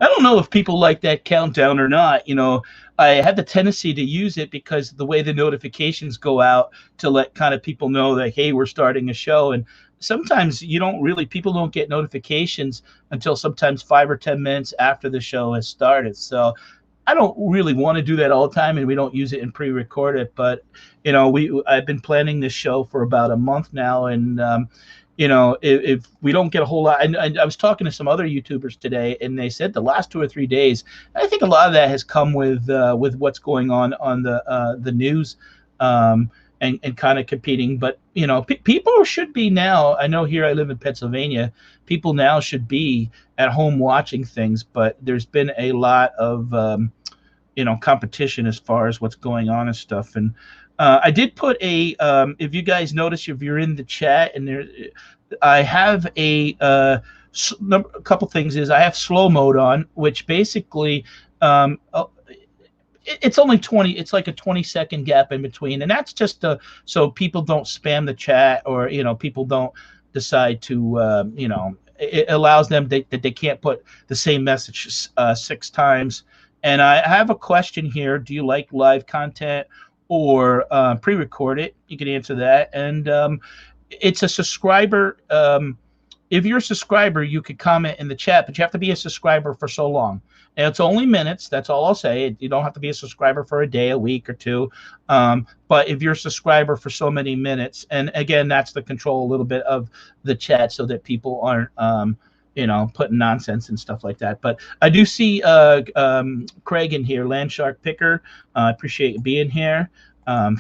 I don't know if people like that countdown or not. I have the tendency to use it because the way the notifications go out to let kind of people know that, hey, we're starting a show. And sometimes people don't get notifications until sometimes 5 or 10 minutes after the show has started. So I don't really want to do that all the time, and we don't use it and pre-record it. But I've been planning this show for about a month now, and if we don't get a whole lot, and I was talking to some other YouTubers today, and they said the last 2 or 3 days, I think a lot of that has come with what's going on the news, and kind of competing. But people should be now. I know here I live in Pennsylvania. People now should be at home watching things, but there's been a lot of competition as far as what's going on and stuff. And I did put if you guys notice, if you're in the chat, and I have a couple things. Is I have slow mode on, which basically it's only 20. It's like a 20-second gap in between, and that's just so people don't spam the chat, or people don't decide to it allows them that they can't put the same message 6 times. And I have a question here. Do you like live content or pre-record it? You can answer that. And it's a subscriber. If you're a subscriber, you could comment in the chat, but you have to be a subscriber for so long. And it's only minutes. That's all I'll say. You don't have to be a subscriber for a day, a week, or 2. But if you're a subscriber for so many minutes, and again, that's to control a little bit of the chat so that people aren't putting nonsense and stuff like that. But I do see Craig in here, Landshark Picker. I appreciate you being here.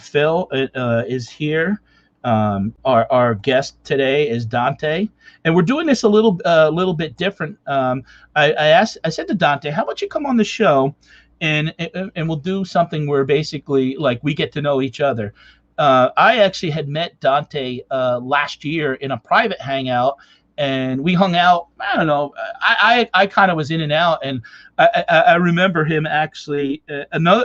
Phil is here. Our guest today is Dontae, and we're doing this a little bit different. I said to Dontae, how about you come on the show, and we'll do something where basically like we get to know each other. I actually had met Dontae last year in a private hangout, and we hung out. I don't know. I kind of was in and out, and I remember him actually.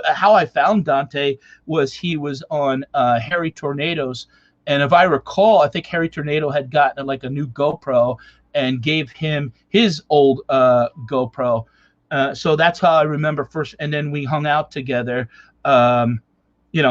How I found Dontae was he was on Harry Tornado's, and if I recall, I think Harry Tornado had gotten like a new GoPro and gave him his old GoPro. So that's how I remember first, and then we hung out together.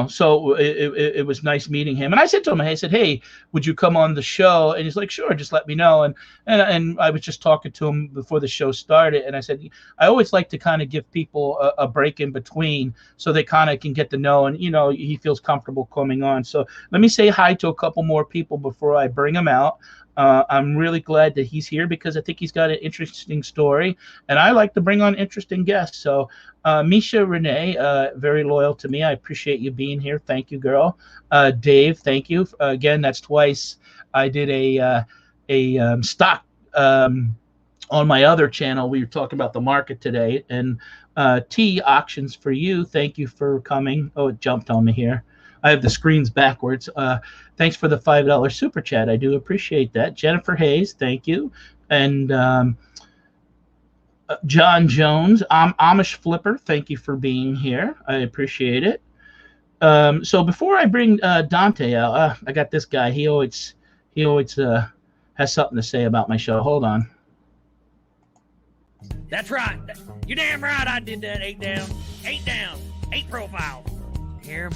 So it was nice meeting him. And I said to him, I said, hey, would you come on the show? And he's like, sure, just let me know. And I was just talking to him before the show started. And I said, I always like to kind of give people a break in between so they kind of can get to know, and, he feels comfortable coming on. So let me say hi to a couple more people before I bring him out. I'm really glad that he's here because I think he's got an interesting story, and I like to bring on interesting guests. So Misha Renee, very loyal to me. I appreciate you being here. Thank you, girl. Dave, thank you. Again, that's twice. I did a stock on my other channel. We were talking about the market today. And T, auctions for you. Thank you for coming. Oh, it jumped on me here. I have the screens backwards. Thanks for the $5 super chat. I do appreciate that. Jennifer Hayes, thank you. And John Jones, Amish Flipper, thank you for being here. I appreciate it. So before I bring Dontae out, I got this guy. He always has something to say about my show. Hold on. That's right. You're damn right I did that. 8 down. 8 profiles. Hear him?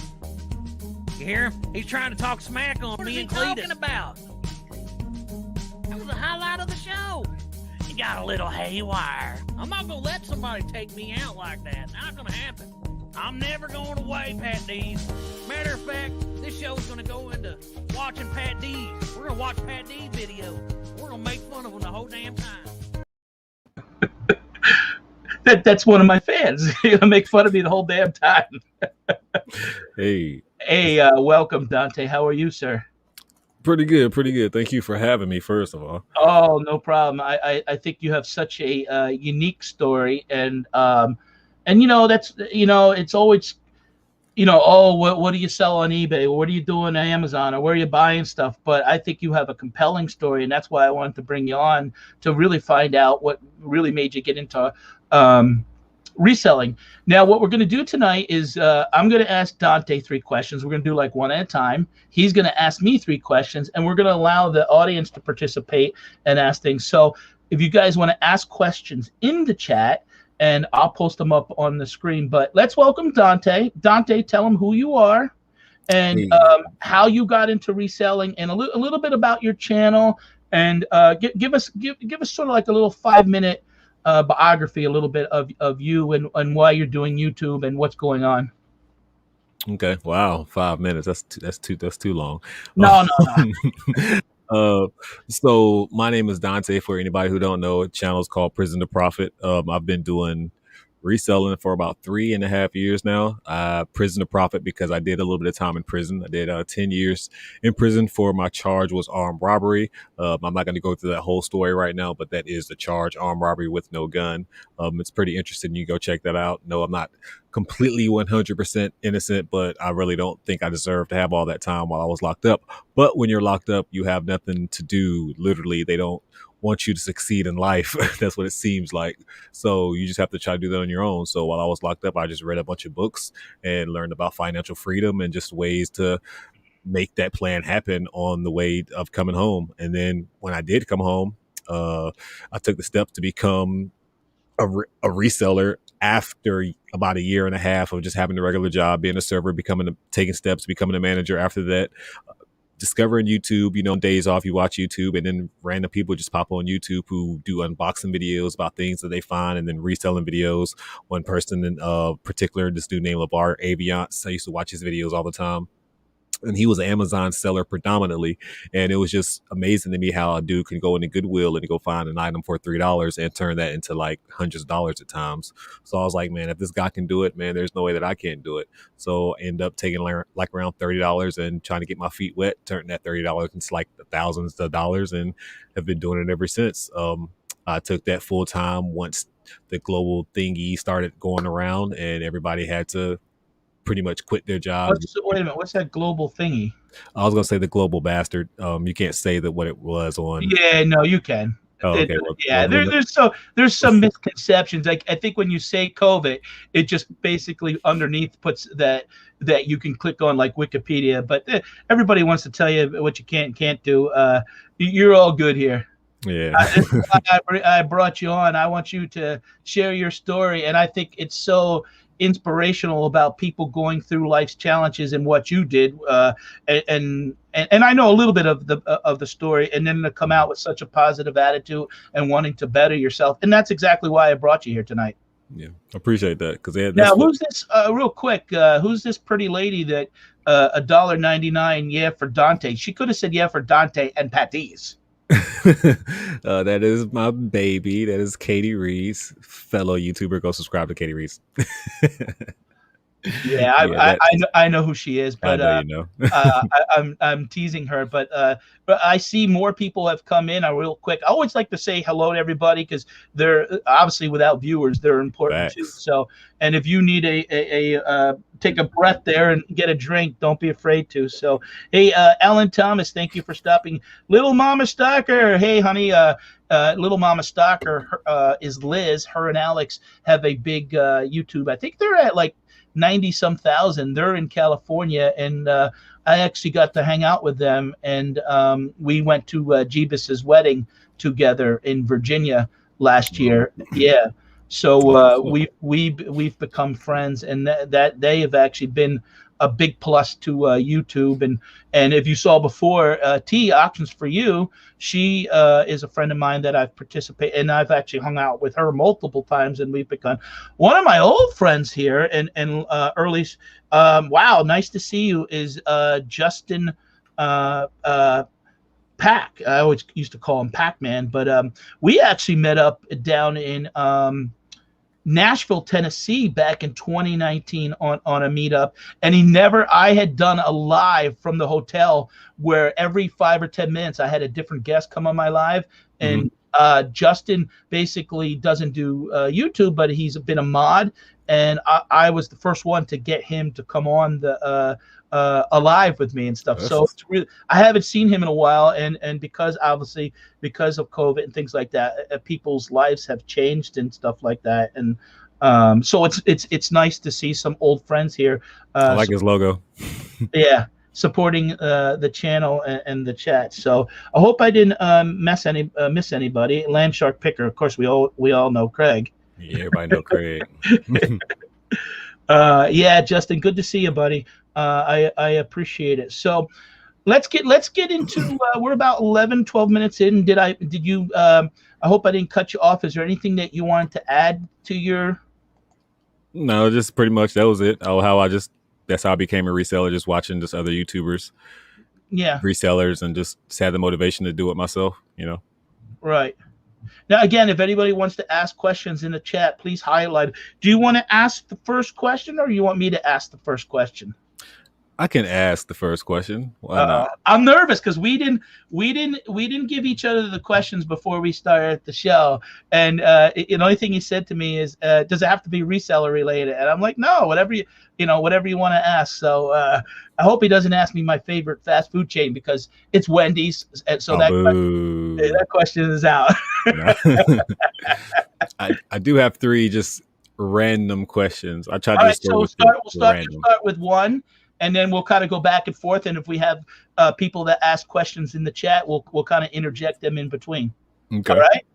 You hear him? He's trying to talk smack on me and Cletus. What is he talking about? That was the highlight of the show. He got a little haywire. I'm not going to let somebody take me out like that. Not going to happen. I'm never going away, Patdees. Matter of fact, this show is going to go into watching Patdees. We're going to watch Patdees videos. We're going to make fun of them the whole damn time. That's one of my fans. You're gonna make fun of me the whole damn time. Hey, welcome, Dontae. How are you, sir? Pretty good. Thank you for having me, first of all. Oh, no problem. I think you have such a unique story, and that's it's always what do you sell on eBay, or what are you doing on Amazon, or where are you buying stuff? But I think you have a compelling story, and that's why I wanted to bring you on to really find out what really made you get into reselling. Now, what we're going to do tonight is I'm going to ask Dontae 3 questions. We're going to do like one at a time. He's going to ask me 3 questions, and we're going to allow the audience to participate and ask things. So if you guys want to ask questions in the chat, and I'll post them up on the screen. But let's welcome Dontae. Dontae, tell him who you are and how you got into reselling, and a little bit about your channel, and give us sort of like a little 5-minute biography, a little bit of you and why you're doing YouTube and what's going on. Okay. Wow. 5 minutes. That's too long. No. So my name is Dontae. For anybody who don't know, the channel is called Prison to Profit. I've been doing reselling for about 3.5 years now. Prison to Profit because I did a little bit of time in prison. I did 10 years in prison for my charge was armed robbery. I'm not going to go through that whole story right now, but that is the charge, armed robbery with no gun. It's pretty interesting. You go check that out. No, I'm not completely 100% innocent, but I really don't think I deserve to have all that time while I was locked up. But when you're locked up, you have nothing to do. Literally, they don't want you to succeed in life. That's what it seems like. So you just have to try to do that on your own. So while I was locked up, I just read a bunch of books and learned about financial freedom and just ways to make that plan happen on the way of coming home. And then when I did come home, I took the steps to become a reseller after about 1.5 years of just having a regular job, being a server, taking steps, becoming a manager after that. Discovering YouTube, days off, you watch YouTube, and then random people just pop on YouTube who do unboxing videos about things that they find, and then reselling videos. One person in particular, this dude named LeVar Aviance, I used to watch his videos all the time. And he was an Amazon seller predominantly. And it was just amazing to me how a dude can go into Goodwill and go find an item for $3 and turn that into like hundreds of dollars at times. So I was like, man, if this guy can do it, man, there's no way that I can't do it. So I ended up taking like around $30 and trying to get my feet wet, turning that $30 into like thousands of dollars, and have been doing it ever since. I took that full time once the global thingy started going around and everybody had to pretty much quit their job. Wait a minute, what's that global thingy? I was gonna say the global bastard. You can't say that what it was on. Yeah, no, you can. Oh, okay. There's some misconceptions. Like I think when you say COVID, it just basically underneath puts that you can click on like Wikipedia, but everybody wants to tell you what you can and can't do. You're all good here. Yeah. I brought you on. I want you to share your story, and I think it's so inspirational about people going through life's challenges and what you did, and I know a little bit of the story, and then to come out with such a positive attitude and wanting to better yourself, and that's exactly why I brought you here tonight. Yeah, appreciate that. Because who's this? Real quick, who's this pretty lady that $1.99? Yeah, for Dontae. She could have said yeah for Dontae and Patdees. That is my baby. That is Katie Reese, fellow YouTuber. Go subscribe to Katie Reese. Yeah, I know who she is, but I'm teasing her. But I see more people have come in. Real quick. I always like to say hello to everybody because they're obviously without viewers, they're important too. So, and if you need a take a breath there and get a drink, don't be afraid to. So, hey, Ellen Thomas, thank you for stopping. Little Mama Stalker, hey, honey. Little Mama Stalker is Liz. Her and Alex have a big YouTube. I think they're at like 90-some thousand. They're in California, and I actually got to hang out with them, and we went to Jeebus's wedding together in Virginia last year. Yeah, so we've become friends, and that they have actually been a big plus to YouTube. And if you saw before, T Auctions for You, she is a friend of mine that I've participated, and I've actually hung out with her multiple times, and we've become one of my old friends here. And early, wow, nice to see you. Is Justin Pack? I always used to call him Pac-Man, but we actually met up down in Nashville, Tennessee back in 2019 on a meetup, and I had done a live from the hotel where every 5 or 10 minutes I had a different guest come on my live, and Justin basically doesn't do YouTube, but he's been a mod, and I was the first one to get him to come on the alive with me and stuff. So it's really, I haven't seen him in a while, and because obviously because of COVID and things like that, people's lives have changed and stuff like that, and so it's nice to see some old friends here. I like his logo. Yeah. supporting the channel and the chat. So I hope I didn't miss anybody. Landshark Picker, of course, we all know Craig. Yeah, everybody know Craig. Yeah, Justin, good to see you, buddy. I appreciate it. So let's get into we're about 12 minutes in. Did you I hope I didn't cut you off. Is there anything that you wanted to add to your? No, just pretty much that was it. That's how I became a reseller, just watching just other YouTubers, resellers, and just had the motivation to do it myself, Right. Now, again, if anybody wants to ask questions in the chat, please highlight. Do you want to ask the first question, or you want me to ask the first question? I can ask the first question. Why not? I'm nervous because we didn't give each other the questions before we started the show, and the only thing he said to me is, "Does it have to be reseller related?" And I'm like, "No, whatever you want to ask." So I hope he doesn't ask me my favorite fast food chain because it's Wendy's, and so that question is out. I do have 3 just random questions. I tried to we'll start with one. And then we'll kind of go back and forth. And if we have people that ask questions in the chat, we'll kind of interject them in between. Okay. All right.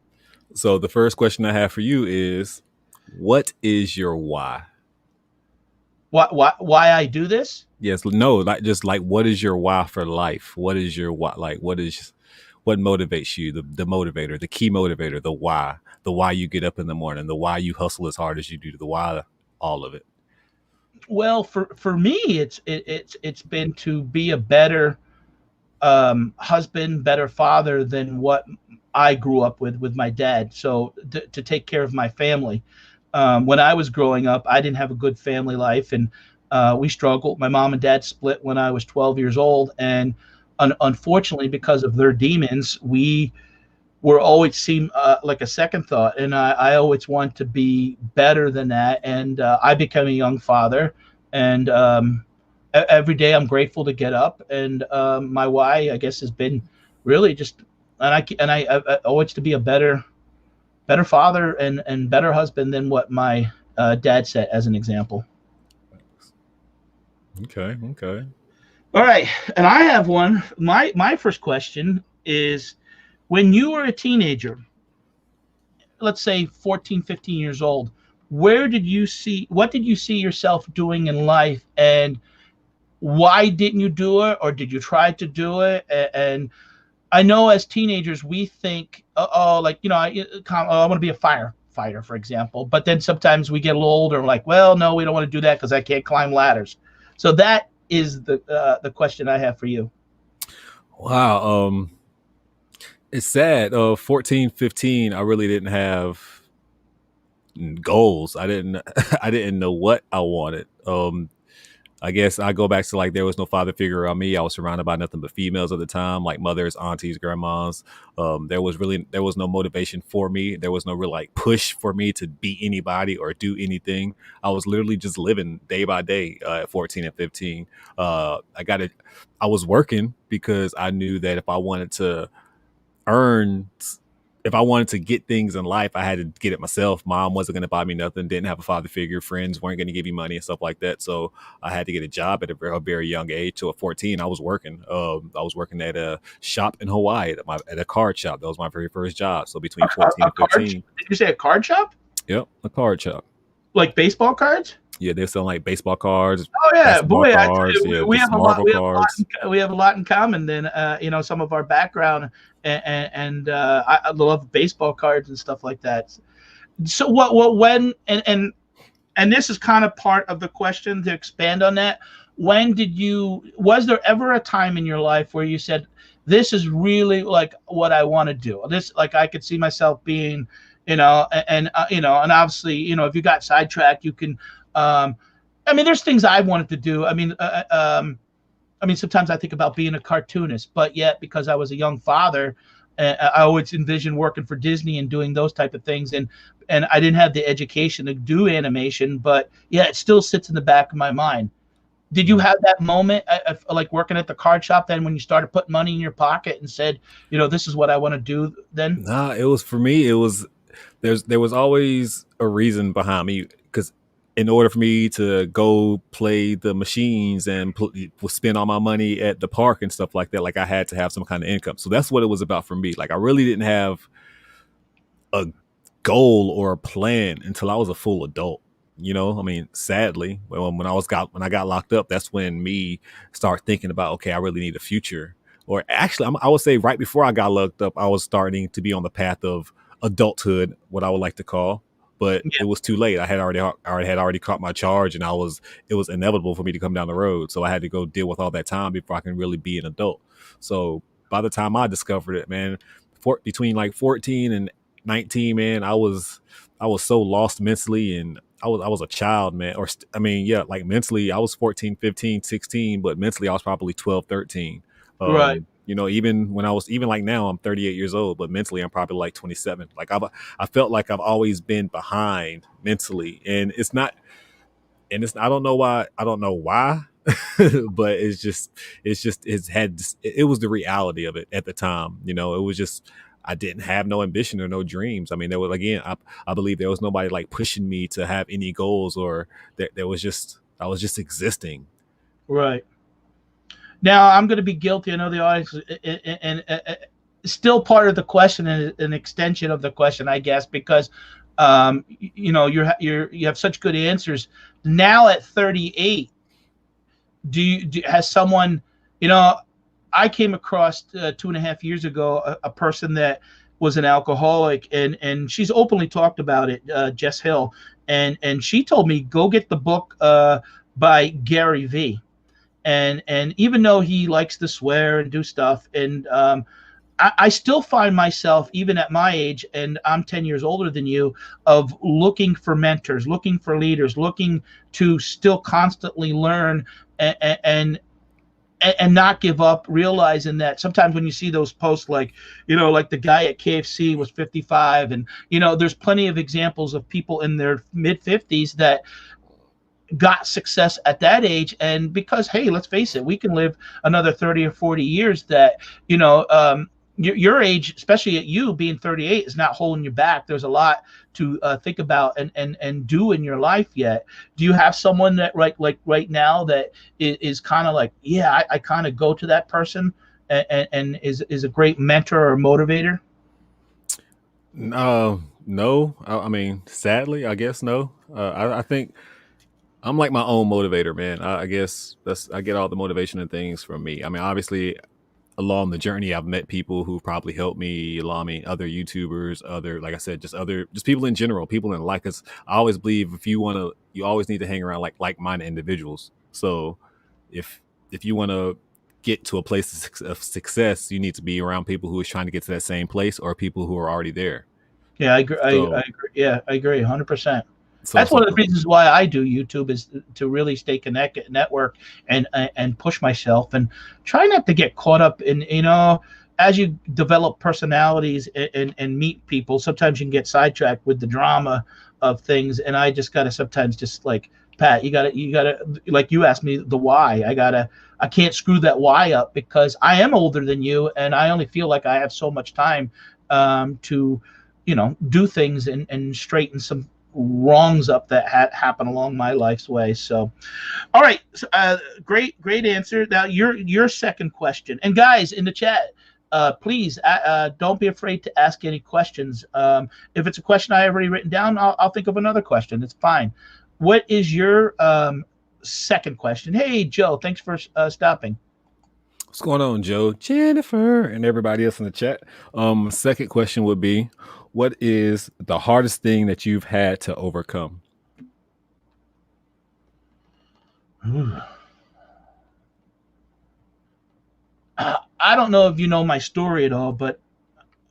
So the first question I have for you is, what is your why? Why I do this? Yes. No. Like what is your why for life? What is your why? Like what motivates you? The motivator, the key motivator, the why you get up in the morning, the why you hustle as hard as you do, the why, all of it. Well, for me, it's been to be a better husband, better father than what I grew up with my dad. So to take care of my family. When I was growing up, I didn't have a good family life, and we struggled. My mom and dad split when I was 12 years old, and unfortunately, because of their demons, we were always seemed like a second thought, and I always want to be better than that. And I became a young father, and every day I'm grateful to get up. And my why, I guess, has been really just, and I always to be a better father and better husband than what my dad set as an example. Okay. All right, and I have one. My first question is, when you were a teenager, let's say 14, 15 years old, what did you see yourself doing in life, and why didn't you do it, or did you try to do it? And I know as teenagers, we think, I want to be a firefighter, for example. But then sometimes we get a little older and we're like, well, no, we don't want to do that because I can't climb ladders. So that is the question I have for you. Wow. It's sad. 14, 15, I really didn't have goals. I didn't know what I wanted. I guess I go back to like there was no father figure around me. I was surrounded by nothing but females at the time, like mothers, aunties, grandmas. There was no motivation for me. There was no real like push for me to be anybody or do anything. I was literally just living day by day at 14 and 15. I was working because I knew that if I wanted to get things in life, I had to get it myself. Mom wasn't going to buy me nothing, didn't have a father figure, friends weren't going to give me money and stuff like that. So I had to get a job at a very young age. So at 14, I was working. I was working at a shop in Hawaii, at a card shop. That was my very first job. So between 14 and 15. Did you say a card shop? Yep, a card shop. Like baseball cards? Yeah, they're selling like baseball cards. Oh yeah, boy, cards, we have a lot in common. Then some of our background, and I love baseball cards and stuff like that. So when this is kind of part of the question to expand on that. Was there ever a time in your life where you said, this is really like what I want to do? This, like, I could see myself being, and obviously, if you got sidetracked, you can, there's things I wanted to do. Sometimes I think about being a cartoonist, but yet because I was a young father, I always envisioned working for Disney and doing those type of things. And I didn't have the education to do animation, but yeah, it still sits in the back of my mind. Did you have that moment, like working at the card shop, then when you started putting money in your pocket and said, this is what I want to do then? Nah, it was, for me, there was always a reason behind me, because in order for me to go play the machines and spend all my money at the park and stuff like that, like I had to have some kind of income. So that's what it was about for me. Like I really didn't have a goal or a plan until I was a full adult. You know, I mean, sadly, when I got locked up, that's when me start thinking about, okay, I really need a future. Or actually, I would say right before I got locked up, I was starting to be on the path of adulthood, what I would like to call. But Yeah. it was too late. I had already caught my charge, and it was inevitable for me to come down the road. So I had to go deal with all that time before I can really be an adult. So by the time I discovered it, man, between like 14 and 19, man, I was so lost mentally, and I was a child, man. I mean, yeah, like mentally I was 14, 15, 16, but mentally I was probably 12, 13. Right. You know, even like now I'm 38 years old, but mentally I'm probably like 27. Like I felt like I've always been behind mentally, and I don't know why, but it was the reality of it at the time. You know, it was just, I didn't have no ambition or no dreams. I mean, I believe there was nobody like pushing me to have any goals, or I was just existing. Right. Now I'm going to be guilty. I know the audience, and still part of the question and an extension of the question, I guess, because you know you have such good answers. Now at 38, has someone, you know, I came across 2.5 years ago a person that was an alcoholic, and she's openly talked about it, Jess Hill, and she told me go get the book by Gary V. And even though he likes to swear and do stuff, and I still find myself, even at my age, and I'm 10 years older than you, of looking for mentors, looking for leaders, looking to still constantly learn and not give up, realizing that sometimes when you see those posts, like, you know, like the guy at KFC was 55, and, you know, there's plenty of examples of people in their mid 50s that got success at that age. And because, hey, let's face it, we can live another 30 or 40 years, that, you know, your age, especially at you being 38, is not holding you back. There's a lot to think about and do in your life yet. Do you have someone that right now that is kind of like, yeah, I kind of go to that person and is a great mentor or motivator? No. I mean, sadly, I guess no. I think I'm like my own motivator, man. I guess I get all the motivation and things from me. I mean, obviously, along the journey, I've met people who probably helped me, other YouTubers, like I said, just people in general, people in life. Cause I always believe you always need to hang around like-minded individuals. So if you want to get to a place of success, you need to be around people who is trying to get to that same place, or people who are already there. Yeah, I agree. So, I agree. Yeah, I agree 100%. so, That's so one of the reasons why I do YouTube, is to really stay connected, network, and push myself, and try not to get caught up in, you know, as you develop personalities and meet people, sometimes you can get sidetracked with the drama of things. And I just got to sometimes just like, Pat, you gotta, like you asked me the why. I can't screw that why up, because I am older than you, and I only feel like I have so much time to, you know, do things and straighten some wrongs up that happen along my life's way. So, all right, great answer. Now your second question, and guys in the chat, please don't be afraid to ask any questions. If it's a question I already written down, I'll think of another question. It's fine. What is your second question? Hey, Joe, thanks for stopping. what's going on, Joe, Jennifer, and everybody else in the chat? Second question would be, what is the hardest thing that you've had to overcome? I don't know if you know my story at all, but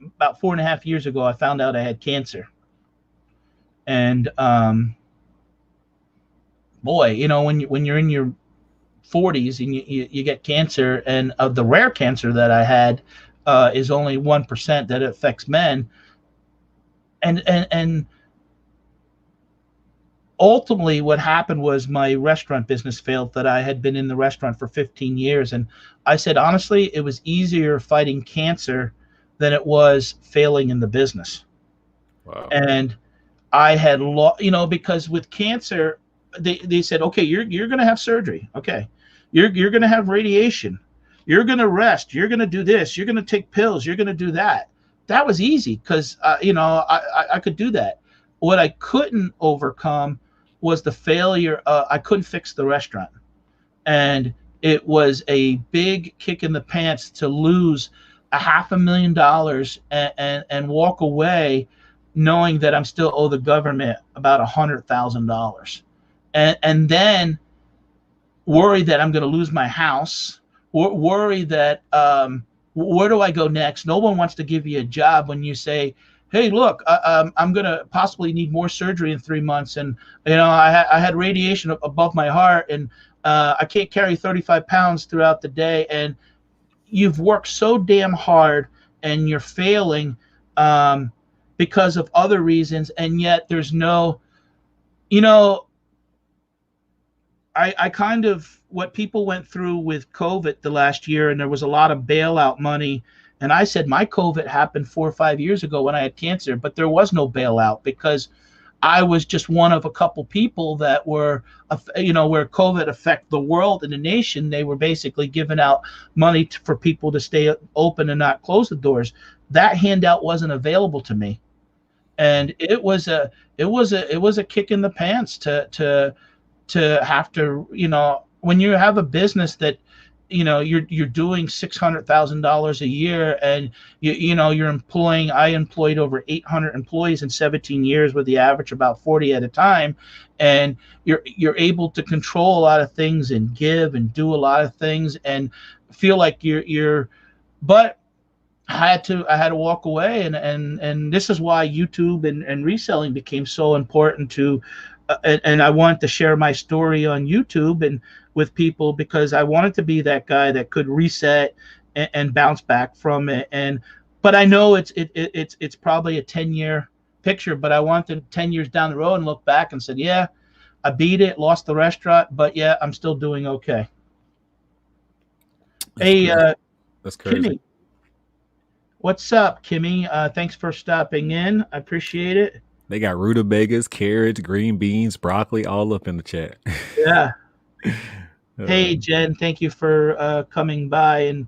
about 4.5 years ago, I found out I had cancer. And boy, you know, when you're in your 40s and you get cancer, and of the rare cancer that I had is only 1% that affects men, and ultimately what happened was my restaurant business failed. That I had been in the restaurant for 15 years, and I said honestly, it was easier fighting cancer than it was failing in the business. Wow. And I had you know, because with cancer, they said, okay, you're going to have surgery. Okay. You're going to have radiation. You're going to rest. You're going to do this. You're going to take pills. You're going to do that. That was easy because, I could do that. What I couldn't overcome was the failure. I couldn't fix the restaurant. And it was a big kick in the pants to lose $500,000 and walk away knowing that I'm still owe the government about $100,000. And then worry that I'm going to lose my house, worry that where do I go next? No one wants to give you a job when you say, hey, look, I'm going to possibly need more surgery in 3 months. And, I had radiation above my heart, and I can't carry 35 pounds throughout the day. And you've worked so damn hard and you're failing because of other reasons. And yet there's no, I kind of, what people went through with COVID the last year, and there was a lot of bailout money. And I said, my COVID happened 4 or 5 years ago when I had cancer, but there was no bailout because I was just one of a couple people that were, where COVID affected the world and the nation. They were basically giving out money for people to stay open and not close the doors. That handout wasn't available to me. And it was a kick in the pants to have to, when you have a business that, you're doing $600,000 a year, and you're employing. I employed over 800 employees in 17 years, with the average about 40 at a time, and you're able to control a lot of things and give and do a lot of things and feel like you're. But I had to walk away, and this is why YouTube and reselling became so important to. And I wanted to share my story on YouTube and with people, because I wanted to be that guy that could reset and bounce back from it. But I know it's probably a 10-year picture, but I wanted 10 years down the road and look back and said, yeah, I beat it, lost the restaurant, but yeah, I'm still doing okay. That's crazy. Kimmy, what's up, Kimmy? Thanks for stopping in. I appreciate it. They got rutabagas, carrots, green beans, broccoli, all up in the chat. Yeah. Hey, Jen, thank you for coming by. And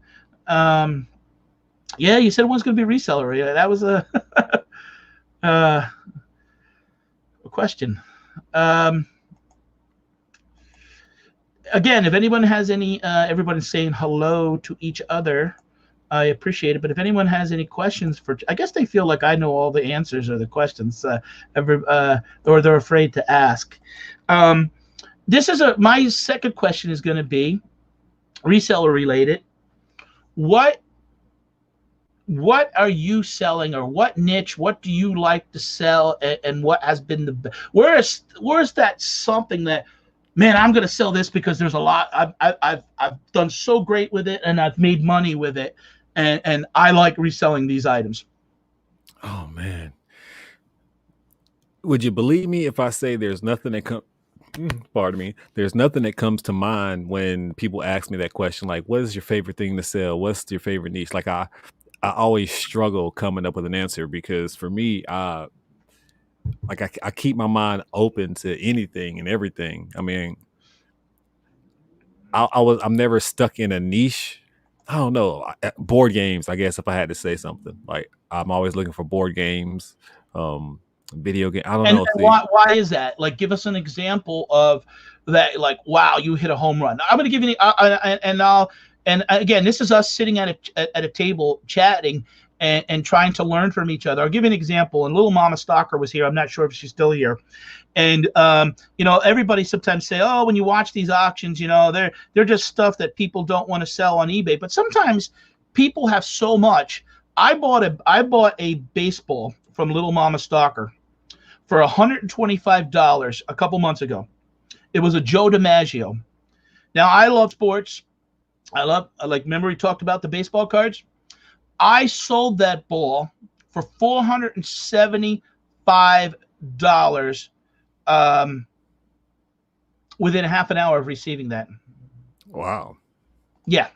yeah, you said one's going to be reseller. Yeah, that was a question. Again, if anyone has any, everybody's saying hello to each other. I appreciate it. But if anyone has any questions I guess they feel like I know all the answers or the questions, or they're afraid to ask. My second question is going to be reseller related. What are you selling, or what niche? What do you like to sell, and what has been where's that something that, man, I'm going to sell this because there's a lot. I've done so great with it, and I've made money with it. And I like reselling these items. Oh, man. Would you believe me if I say there's nothing that there's nothing that comes to mind when people ask me that question, like, what is your favorite thing to sell? What's your favorite niche? Like, I always struggle coming up with an answer, because for me, I keep my mind open to anything and everything. I mean, I'm never stuck in a niche. I don't know, board games, I guess, if I had to say something. Like, I'm always looking for board games, video game. I don't know. And why is that? Like, give us an example of that. Like, wow, you hit a home run. I'm going to give you and again, this is us sitting at a table chatting and trying to learn from each other. I'll give you an example. And little Mama Stalker was here. I'm not sure if she's still here. And, everybody sometimes say, oh, when you watch these auctions, they're just stuff that people don't want to sell on eBay. But sometimes people have so much. I bought a baseball from Little Mama Stalker for $125 a couple months ago. It was a Joe DiMaggio. Now, I love sports. Remember we talked about the baseball cards? I sold that ball for $475 within half an hour of receiving that. Wow. Yeah.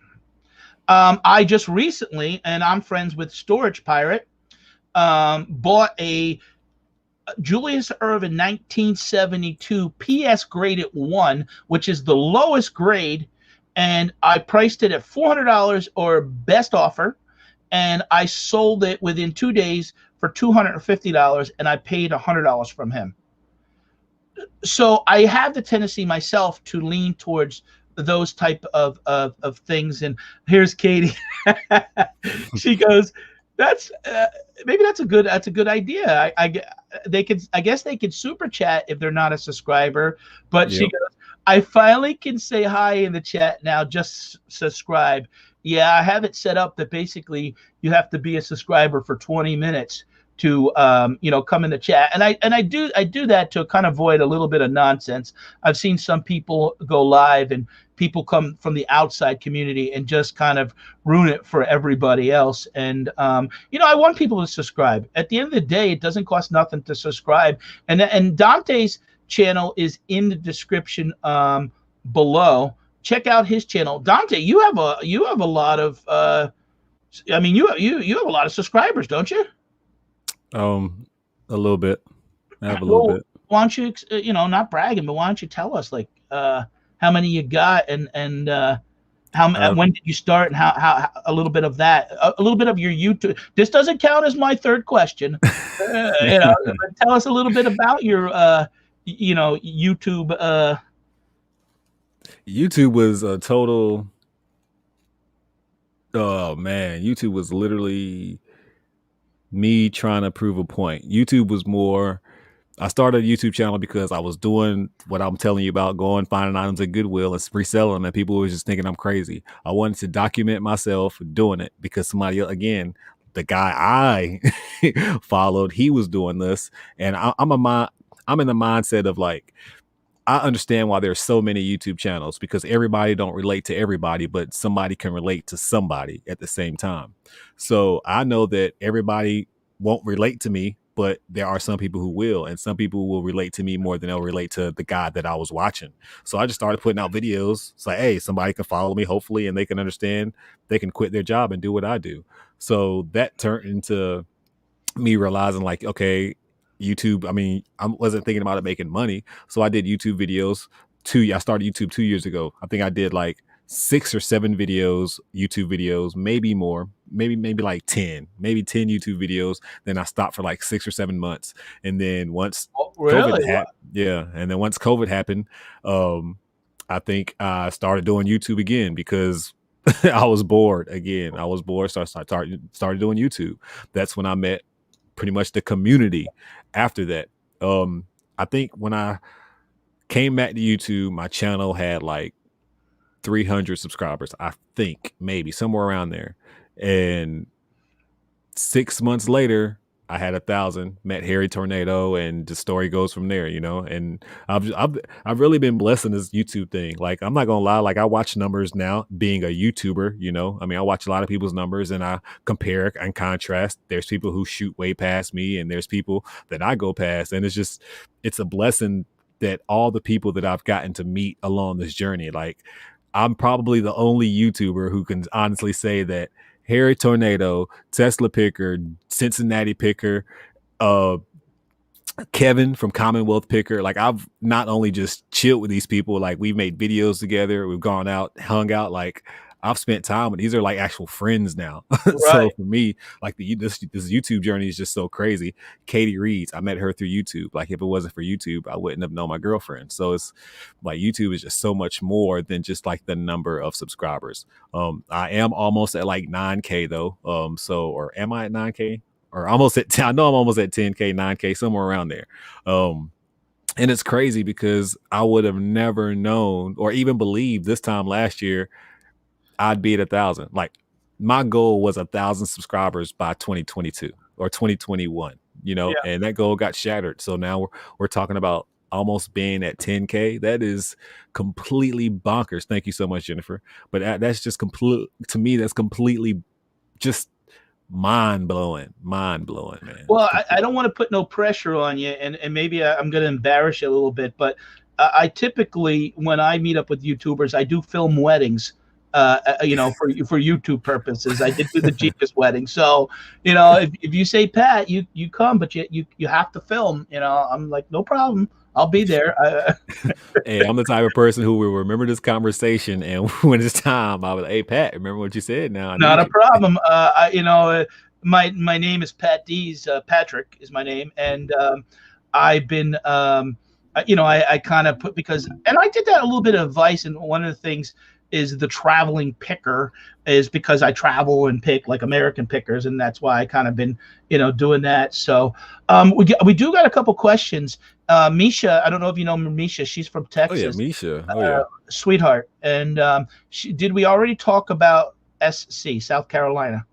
I just recently, and I'm friends with Storage Pirate, bought a Julius Erving 1972 PS graded 1, which is the lowest grade, and I priced it at $400 or best offer, and I sold it within 2 days for $250, and I paid $100 from him. So I have the tendency myself to lean towards those type of things. And here's Katie. She goes, that's maybe that's a good idea. I guess they could super chat if they're not a subscriber, but she goes, I finally can say hi in the chat now, just subscribe. Yeah, I have it set up that basically you have to be a subscriber for 20 minutes to come in the chat, and I do that to kind of avoid a little bit of nonsense. I've seen some people go live and people come from the outside community and just kind of ruin it for everybody else. And I want people to subscribe. At the end of the day, it doesn't cost nothing to subscribe. And Dontae's channel is in the description below. Check out his channel. Dontae, you have a lot of you have a lot of subscribers, don't you? A little bit. I have a little bit. Why don't you, not bragging, but why don't you tell us like how many you got and when did you start, and how a little bit of that, a little bit of your YouTube. This doesn't count as my third question. Tell us a little bit about your YouTube. YouTube was a total. Oh man, YouTube was literally me trying to prove a point. YouTube was more. I started a YouTube channel because I was doing what I'm telling you about, going finding items at Goodwill and reselling them, and people were just thinking I'm crazy. I wanted to document myself doing it because somebody, again, the guy I followed, he was doing this, and I'm in the mindset of like, I understand why there's so many YouTube channels, because everybody don't relate to everybody, but somebody can relate to somebody at the same time. So I know that everybody won't relate to me, but there are some people who will, and some people will relate to me more than they'll relate to the guy that I was watching. So I just started putting out videos. It's like, hey, somebody can follow me, hopefully, and they can understand, they can quit their job and do what I do. So that turned into me realizing like, okay, YouTube, I mean, I wasn't thinking about it making money. So I did YouTube videos. I started YouTube 2 years ago. I think I did like 6 or 7 videos, YouTube videos, maybe more, maybe like 10 YouTube videos. Then I stopped for like 6 or 7 months. And then once COVID happened, and then once COVID happened, I think I started doing YouTube again because I was bored again. So I started doing YouTube. That's when I met pretty much the community after that. I think when I came back to YouTube, my channel had like 300 subscribers, I think, maybe somewhere around there. And 6 months later, I had 1,000, met Harry Tornado, and the story goes from there, and I've really been blessed in this YouTube thing. Like, I'm not gonna lie, like I watch numbers now being a YouTuber, I mean, I watch a lot of people's numbers and I compare and contrast. There's people who shoot way past me and there's people that I go past, and it's a blessing that all the people that I've gotten to meet along this journey, like I'm probably the only YouTuber who can honestly say that Harry Tornado, Tesla Picker, Cincinnati Picker, Kevin from Commonwealth Picker, like I've not only just chilled with these people, like we've made videos together, we've gone out, hung out, like I've spent time with these are like actual friends now. Right. So for me, like this YouTube journey is just so crazy. Katie Reeds, I met her through YouTube. Like if it wasn't for YouTube, I wouldn't have known my girlfriend. So it's like YouTube is just so much more than just like the number of subscribers. I am almost at like 9K though. Or am I at 9K? Or almost at 10? I know I'm almost at 10K, 9K, somewhere around there. And it's crazy because I would have never known or even believed this time last year I'd be at 1,000. Like my goal was 1,000 subscribers by 2022 or 2021, and that goal got shattered. So now we're talking about almost being at 10K. That is completely bonkers. Thank you so much, Jennifer. But that's just to me, that's completely just mind blowing, man. Well, I don't want to put no pressure on you, and maybe I'm going to embarrass you a little bit, but I typically, when I meet up with YouTubers, I do film weddings. for YouTube purposes. I did do the Genius wedding. So, if you say, Pat, you come, but you have to film, I'm like, no problem. I'll be there. Hey, I'm the type of person who will remember this conversation, and when it's time, I was like, hey, Pat, remember what you said? Now I Not need a you. problem. My name is Patdees. Patrick is my name, and I've been, I kind of put and I did that a little bit of advice, and one of the things is the traveling picker is because I travel and pick like American pickers, and that's why I kind of been, doing that. So we do got a couple questions. Misha, I don't know if you know Misha. She's from Oh yeah, Texas. Misha. Oh yeah. Sweetheart. And did we already talk about SC, South Carolina?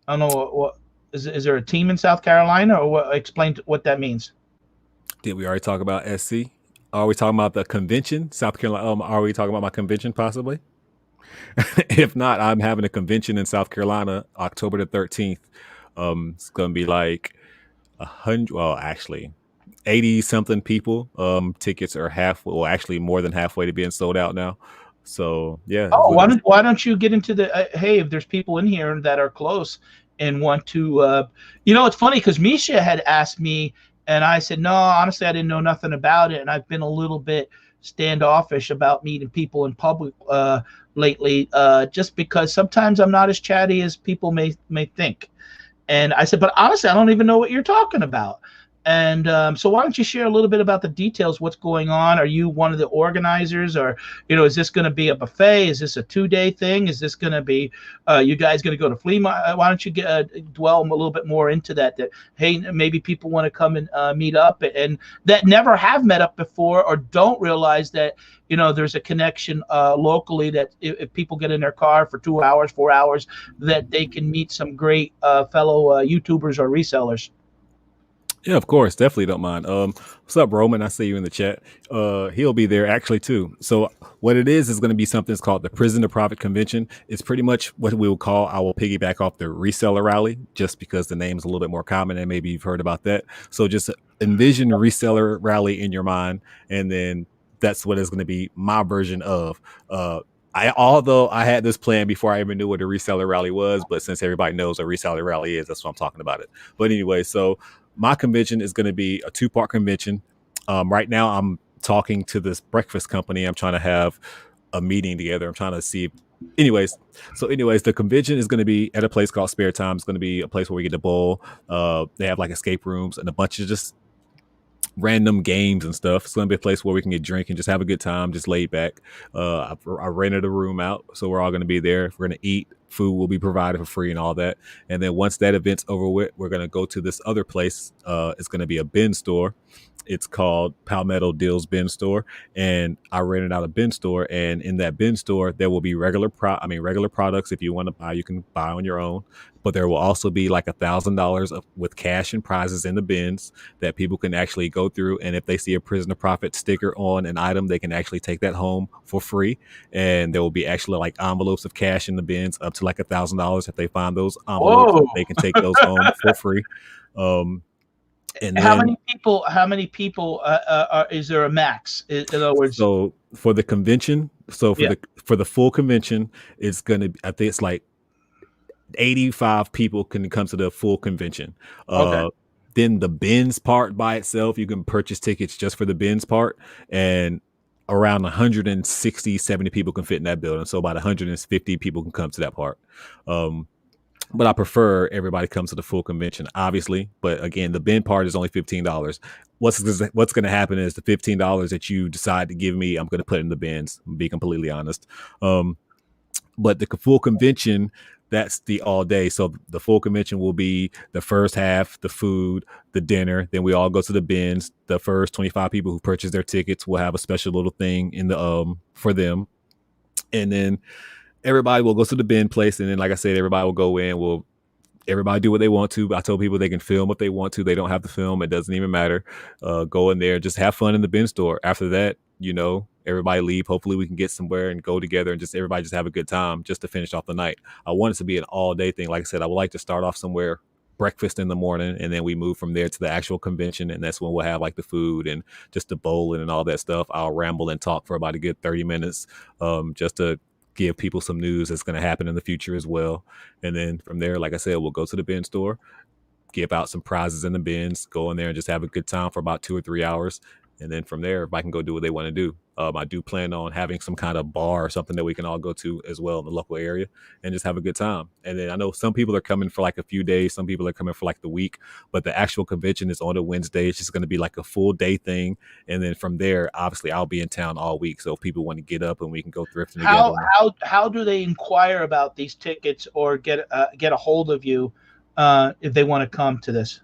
I don't know what is there a team in South Carolina, or what? Explain what that means. Did we already talk about SC? Are we talking about the convention, South Carolina? Are we talking about my convention possibly? If not, I'm having a convention in South Carolina, October the 13th. It's gonna be like 100. Well, actually, 80 something people. Tickets are actually more than halfway to being sold out now. So yeah. Oh, why don't you get into the hey, if there's people in here that are close and want to it's funny because Misha had asked me, and I said, no, honestly, I didn't know nothing about it, and I've been a little bit standoffish about meeting people in public lately, just because sometimes I'm not as chatty as people may think. And I said, but honestly, I don't even know what you're talking about. And so why don't you share a little bit about the details, what's going on? Are you one of the organizers, or, is this going to be a buffet? Is this a 2-day thing? Is this going to be, you guys going to go to flea market? Why don't you dwell a little bit more into that, hey, maybe people want to come and meet up, and that never have met up before, or don't realize that, there's a connection locally, that if people get in their car for 2 hours, 4 hours, that they can meet some great fellow YouTubers or resellers. Yeah, of course. Definitely don't mind. What's up, Roman? I see you in the chat. He'll be there actually too. So what it is going to be something that's called the Prison to Profit Convention. It's pretty much what we will call, I will piggyback off the reseller rally, just because the name's a little bit more common and maybe you've heard about that. So just envision reseller rally in your mind. And then that's what is going to be my version of, although I had this plan before I even knew what a reseller rally was, but since everybody knows what a reseller rally is, that's what I'm talking about it. But anyway, so my convention is going to be a 2-part convention. Right now, I'm talking to this breakfast company. I'm trying to have a meeting together. I'm trying to see. Anyways, the convention is going to be at a place called Spare Time. It's going to be a place where we get to bowl. They have like escape rooms and a bunch of just random games and stuff. It's going to be a place where we can get drink and just have a good time, just laid back. I rented a room out, so we're all going to be there. We're going to eat. Food will be provided for free and all that. And then once that event's over with, we're going to go to this other place. It's going to be a bin store. It's called Palmetto Deals Bin Store, and I rented out a bin store. And in that bin store, there will be regular products. If you want to buy, you can buy on your own. But there will also be like $1,000 with cash and prizes in the bins that people can actually go through. And if they see a Prison to Profit sticker on an item, they can actually take that home for free. And there will be actually like envelopes of cash in the bins up to like $1,000. If they find those envelopes, they can take those home for free. And how many people is there a max? In other words, so for the convention, for the full convention, it's gonna, I think it's like 85 people can come to the full convention. Okay. Then the bins part by itself, you can purchase tickets just for the bins part, and around 160, 70 people can fit in that building. So about 150 people can come to that part. But I prefer everybody comes to the full convention, obviously. But again, the bin part is only $15. What's going to happen is the $15 that you decide to give me, I'm going to put in the bins, to be completely honest. But the full convention, that's the all day. So the full convention will be the first half, the food, the dinner. Then we all go to the bins. The first 25 people who purchase their tickets will have a special little thing in the for them. And then everybody will go to the bin place. And then, like I said, everybody will go in. Everybody do what they want to. I told people they can film what they want to. They don't have to film. It doesn't even matter. Go in there, just have fun in the bin store. After that, everybody leave. Hopefully we can get somewhere and go together and everybody just have a good time just to finish off the night. I want it to be an all day thing. Like I said, I would like to start off somewhere, breakfast in the morning, and then we move from there to the actual convention. And that's when we'll have like the food and just the bowling and all that stuff. I'll ramble and talk for about a good 30 minutes, just to give people some news that's going to happen in the future as well. And then from there, like I said, we'll go to the bin store, give out some prizes in the bins, go in there and just have a good time for about 2 or 3 hours. And then from there, everybody can go do what they want to do. I do plan on having some kind of bar or something that we can all go to as well in the local area and just have a good time. And then I know some people are coming for like a few days. Some people are coming for like the week, but the actual convention is on a Wednesday. It's just going to be like a full day thing. And then from there, obviously I'll be in town all week. So if people want to get up and we can go thrifting together. How do they inquire about these tickets or get a hold of you if they want to come to this?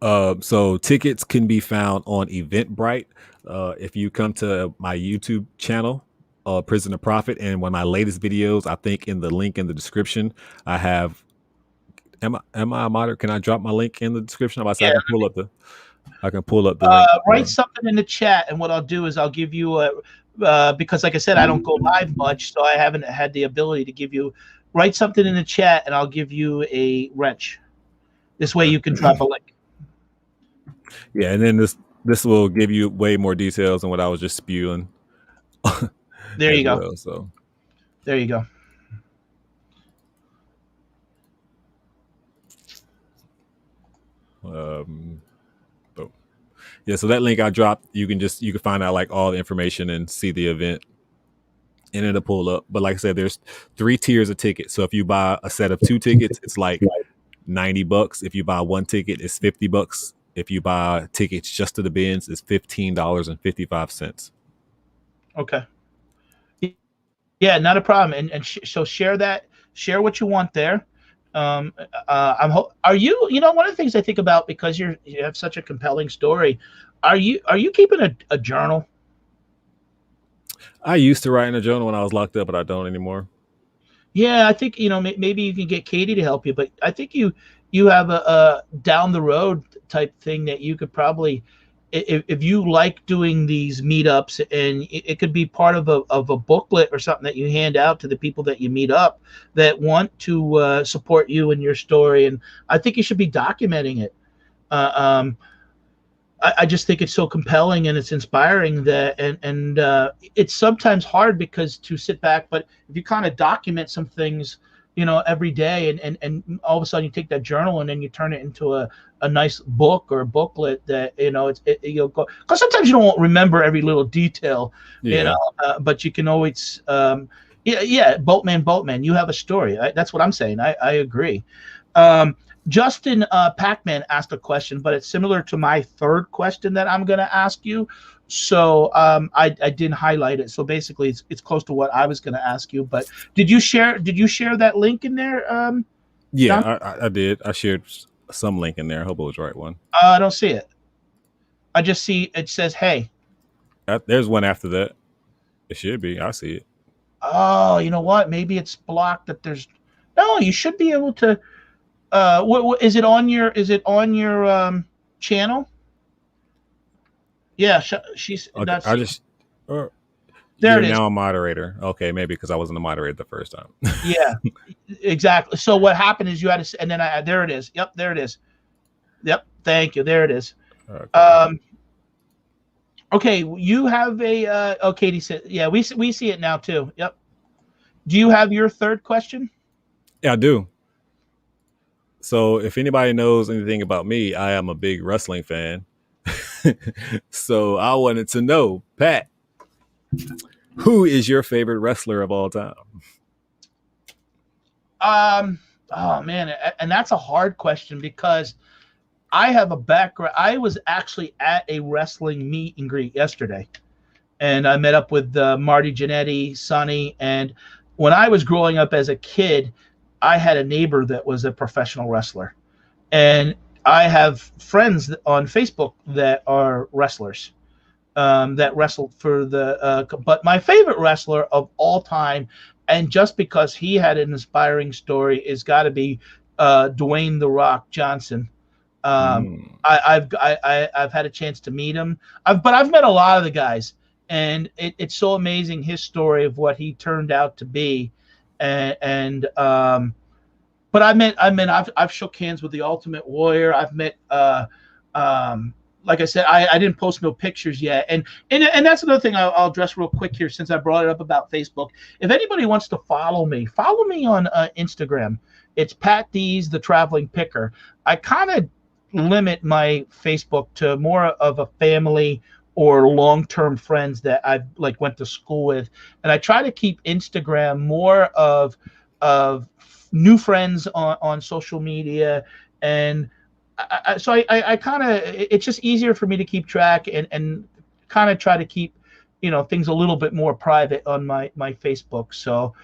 So tickets can be found on Eventbrite. If you come to my YouTube channel, Prison to Profit, and one of my latest videos, I think in the link in the description, I have. Am I a moderator? Can I drop my link in the description? I can pull up the. I can pull up the link. Write something in the chat, and what I'll do is I'll give you a because, like I said, I don't go live much, so I haven't had the ability to give you. Write something in the chat, and I'll give you a wrench. This way, you can drop a link. Yeah, and then this will give you way more details than what I was just spewing. There you go. Well, so there you go. Yeah, so that link I dropped, you can find out like all the information and see the event, and it'll pull up. But like I said, there's 3 tiers of tickets. So if you buy a set of 2 tickets, it's like $90. If you buy 1 ticket, it's $50. If you buy tickets just to the bins, it's $15.55. Okay. Yeah, not a problem. And so share share what you want there. Are you, one of the things I think about, because you have such a compelling story, are you keeping a journal? I used to write in a journal when I was locked up, but I don't anymore. Yeah, I think, maybe you can get Katie to help you, but I think you have a down the road type thing that you could probably, if you like doing these meetups, and it could be part of a booklet or something that you hand out to the people that you meet up that want to support you and your story. And I think you should be documenting it. I just think it's so compelling and it's inspiring that, and it's sometimes hard because to sit back, but if you kind of document some things, every day, and all of a sudden you take that journal and then you turn it into a nice book or a booklet that, you'll go, because sometimes you don't remember every little detail, but you can always, Boatman, you have a story. That's what I'm saying. I agree. Justin Pac-Man asked a question, but it's similar to my third question that I'm going to ask you. So I didn't highlight it. So basically, it's close to what I was going to ask you. But did you share that link in there? Yeah, I did. I shared some link in there. I hope it was the right one. I don't see it. I just see it says, "Hey." There's one after that. It should be. I see it. Oh, you know what? Maybe it's blocked. No, you should be able to. What is it on your channel? Yeah, she's. Okay, I just. There it is. Now a moderator. Okay, maybe because I wasn't a moderator the first time. Yeah, exactly. So what happened is you had to, and then there it is. Yep, there it is. Yep, thank you. There it is. Okay. Okay, you have a. Oh, Katie said, yeah, we see it now too. Yep. Do you have your third question? Yeah, I do. So if anybody knows anything about me, I am a big wrestling fan. So I wanted to know, Pat, who is your favorite wrestler of all time? Oh man, and that's a hard question because I have a background. I was actually at a wrestling meet and greet yesterday, and I met up with Marty Jannetty, Sonny, and when I was growing up as a kid, I had a neighbor that was a professional wrestler, and I have friends on Facebook that are wrestlers, that wrestled for the. But my favorite wrestler of all time, and just because he had an inspiring story, is got to be Dwayne "The Rock" Johnson. I've had a chance to meet him, but I've met a lot of the guys, and it's so amazing his story of what he turned out to be, but I've shook hands with the Ultimate Warrior. I've met like I said, I didn't post no pictures yet, and that's another thing I'll address real quick here since I brought it up about Facebook. If anybody wants to follow me on Instagram. It's Patdees the Traveling Picker. I kind of limit my Facebook to more of a family or long-term friends that I've like went to school with, and I try to keep Instagram more of new friends on social media, and so I kind of, it's just easier for me to keep track and kind of try to keep things a little bit more private on my Facebook. So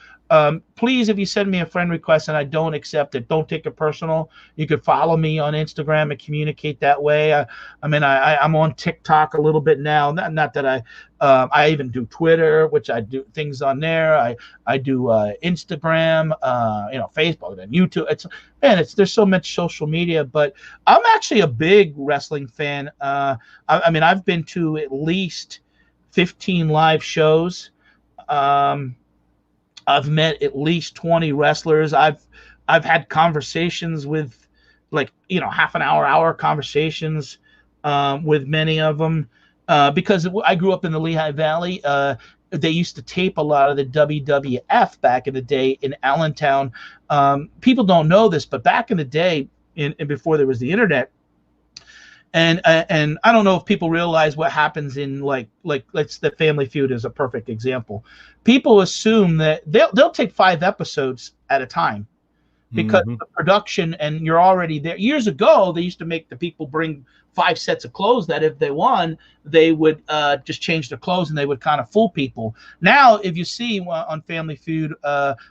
please, if you send me a friend request and I don't accept it, don't take it personal. You could follow me on Instagram and communicate that way. I'm on TikTok a little bit now. Not that I even do Twitter, which I do things on there. I do Instagram, Facebook and YouTube. There's so much social media, but I'm actually a big wrestling fan. I've been to at least 15 live shows. I've met at least 20 wrestlers. I've had conversations with half an hour conversations with many of them because I grew up in the Lehigh Valley. They used to tape a lot of the WWF back in the day in Allentown. People don't know this, but back in the day, and before there was the internet, and I don't know if people realize what happens in let's the Family Feud is a perfect example. People assume that they'll take 5 episodes at a time because the production, and you're already there. Years ago, they used to make the people bring 5 sets of clothes that if they won, they would just change their clothes and they would kind of fool people. Now, if you see on Family Feud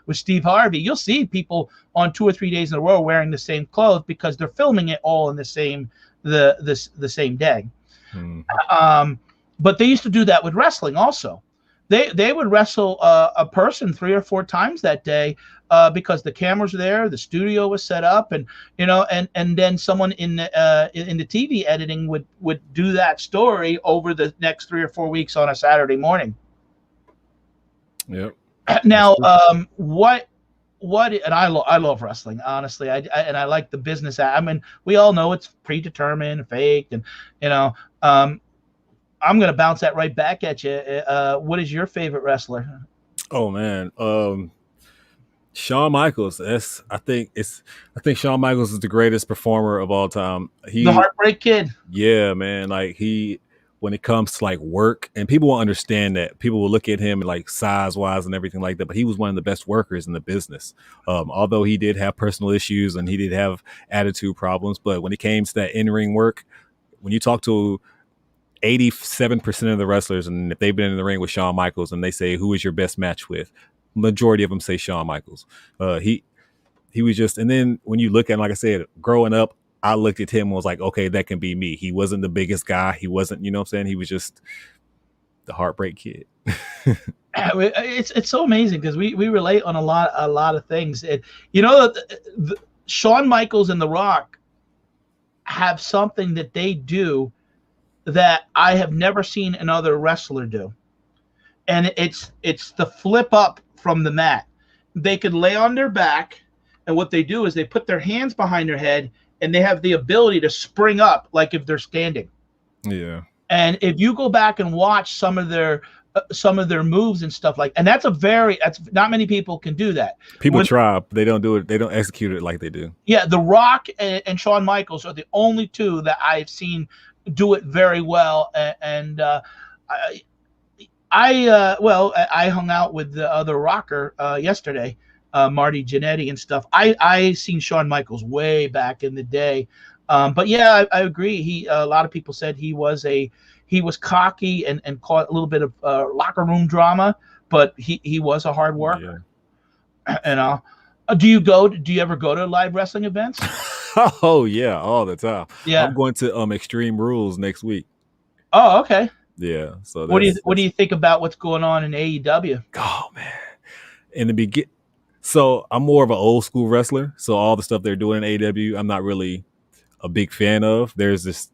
with Steve Harvey, you'll see people on 2 or 3 days in a row wearing the same clothes because they're filming it all in the same same day. But they used to do that with wrestling also. They would wrestle a person 3 or 4 times that day because the cameras were there, the studio was set up, and and then someone in the TV editing would do that story over the next 3 or 4 weeks on a Saturday morning. Yep. Now, what and I love wrestling, honestly. I like the business. We all know it's predetermined, faked, and I'm going to bounce that right back at you. What is your favorite wrestler? Oh man, Shawn Michaels. I think Shawn Michaels is the greatest performer of all time. The Heartbreak Kid. Yeah, man. When it comes to work, and people won't understand that. People will look at him size wise and everything like that, but he was one of the best workers in the business. Although he did have personal issues and he did have attitude problems, but when it came to that in-ring work, when you talk to 87% of the wrestlers, and if they've been in the ring with Shawn Michaels and they say, who is your best match with? Majority of them say Shawn Michaels. He was just, and then when you look at him, like I said, growing up, I looked at him and was like, okay, that can be me. He wasn't the biggest guy. He wasn't, you know what I'm saying? He was just the Heartbreak Kid. It's so amazing because we relate on a lot of things. And, Shawn Michaels and The Rock have something that they do that I have never seen another wrestler do. And it's the flip up from the mat. They could lay on their back, and what they do is they put their hands behind their head, and they have the ability to spring up like if they're standing. Yeah. And if you go back and watch some of their moves and stuff and that's not many people can do that. People try, but they don't do it. They don't execute it like they do. Yeah. The Rock and Shawn Michaels are the only two that I've seen do it very well. And I hung out with the other rocker yesterday, Marty Jannetty and stuff. I seen Shawn Michaels way back in the day, but yeah, I agree. A lot of people said he was cocky and caught a little bit of locker room drama, but he was a hard worker. Yeah. And do you ever go to live wrestling events? Oh yeah, all the time. Yeah, I'm going to Extreme Rules next week. Oh, okay. Yeah. So what do you think about what's going on in AEW? Oh man, in the beginning, so I'm more of an old school wrestler. So all the stuff they're doing in AEW, I'm not really a big fan of. There's this.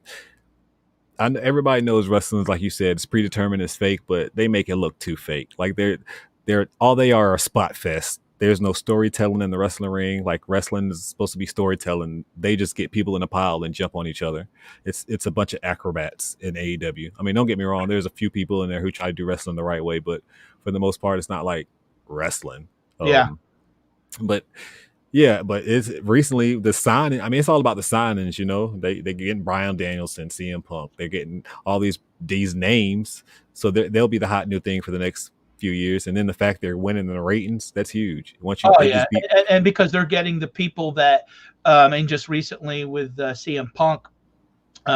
Everybody knows wrestling, like you said, it's predetermined, it's fake, but they make it look too fake. Like they're all they are a spot fest. there's no storytelling in the wrestling ring. Like wrestling is supposed to be storytelling. They just get people in a pile and jump on each other. It's a bunch of acrobats in AEW. I mean, don't get me wrong. There's a few people in there who try to do wrestling the right way, but for the most part, it's not like wrestling. Yeah. But yeah, but it's recently the signing. I mean, it's all about the signings, you know. They're getting Bryan Danielson, CM Punk. They're getting all these names, so they'll be the hot new thing for the next few years. And then the fact they're winning the ratings, that's huge. Once you, and because they're getting the people that, and just recently with CM Punk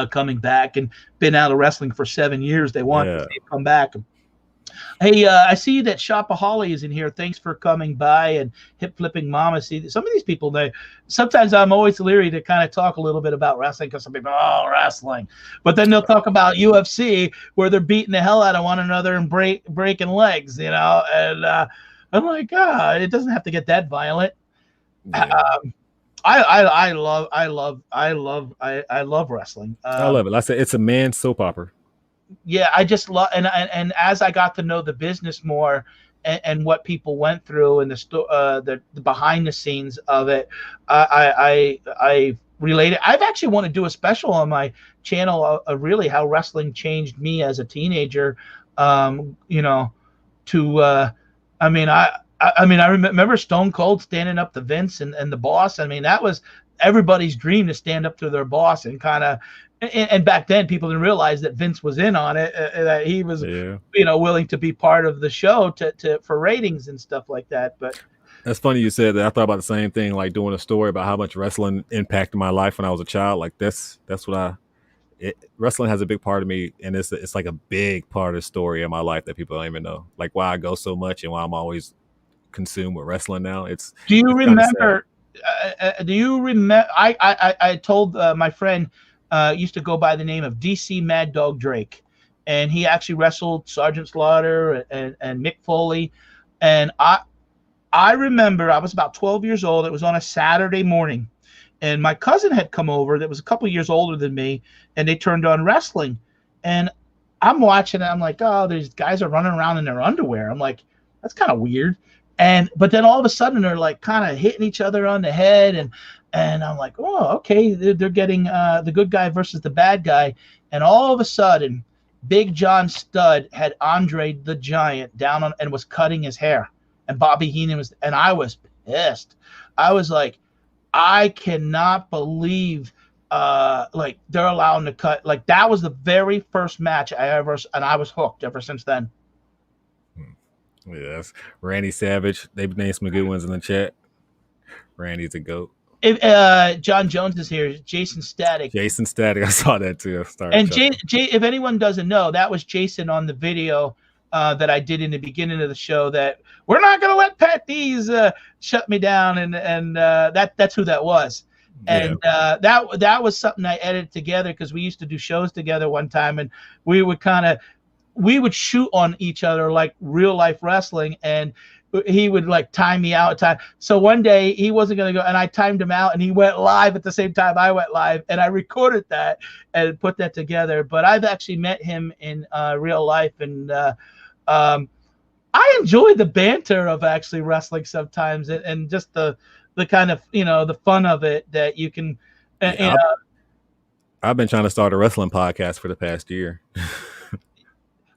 coming back and been out of wrestling for 7 years, they want to see him come back. Hey, I see that Shopaholic is in here. Thanks for coming by, and Hip Flipping Mama. See, some of these people, sometimes I'm always leery to kind of talk a little bit about wrestling because some people, wrestling. But then they'll talk about UFC where they're beating the hell out of one another and breaking legs, you know. And I'm like, it doesn't have to get that violent. Yeah. I love wrestling. I love it. Like I said, it's a man soap opera. Yeah, I just love, and as I got to know the business more and what people went through and the behind the scenes of it, I related. I've actually want to do a special on my channel of really how wrestling changed me as a teenager. You know, I remember Stone Cold standing up to Vince and the boss. I mean, that was everybody's dream to stand up to their boss and kind of. And back then, people didn't realize that Vince was in on it, that he was, willing to be part of the show for ratings and stuff like that. But that's funny you said that. I thought about the same thing, like doing a story about how much wrestling impacted my life when I was a child. Like that's what wrestling has a big part of me, and it's like a big part of the story of my life that people don't even know. Like why I go so much and why I'm always consumed with wrestling now. Do you remember? I told my friend. Used to go by the name of DC Mad Dog Drake, and he actually wrestled Sergeant Slaughter and Mick Foley. And I remember I was about 12 years old. It was on a Saturday morning, and my cousin had come over that was a couple years older than me, and they turned on wrestling. And I'm watching it. I'm like, these guys are running around in their underwear. I'm like, that's kind of weird. But then all of a sudden they're like kind of hitting each other on the head, and I'm like, okay, they're getting the good guy versus the bad guy. And all of a sudden, Big John Studd had Andre the Giant down on and was cutting his hair, and Bobby Heenan was, and I was pissed. I was like, I cannot believe like they're allowing to cut. Like that was the very first match and I was hooked ever since then. Yes, Randy Savage. They've named some good ones in the chat. Randy's a goat. If John Jones is here, Jason Static. Jason Static, I saw that too. And if anyone doesn't know, that was Jason on the video that I did in the beginning of the show. That we're not going to let Patdees shut me down, and that's who that was. And that was something I edited together because we used to do shows together one time, and we would shoot on each other like real life wrestling, and he would like time me out time. So one day he wasn't going to go, and I timed him out, and he went live at the same time I went live, and I recorded that and put that together. But I've actually met him in real life, and I enjoy the banter of actually wrestling sometimes, and just the kind of, the fun of it that you can, I've been trying to start a wrestling podcast for the past year.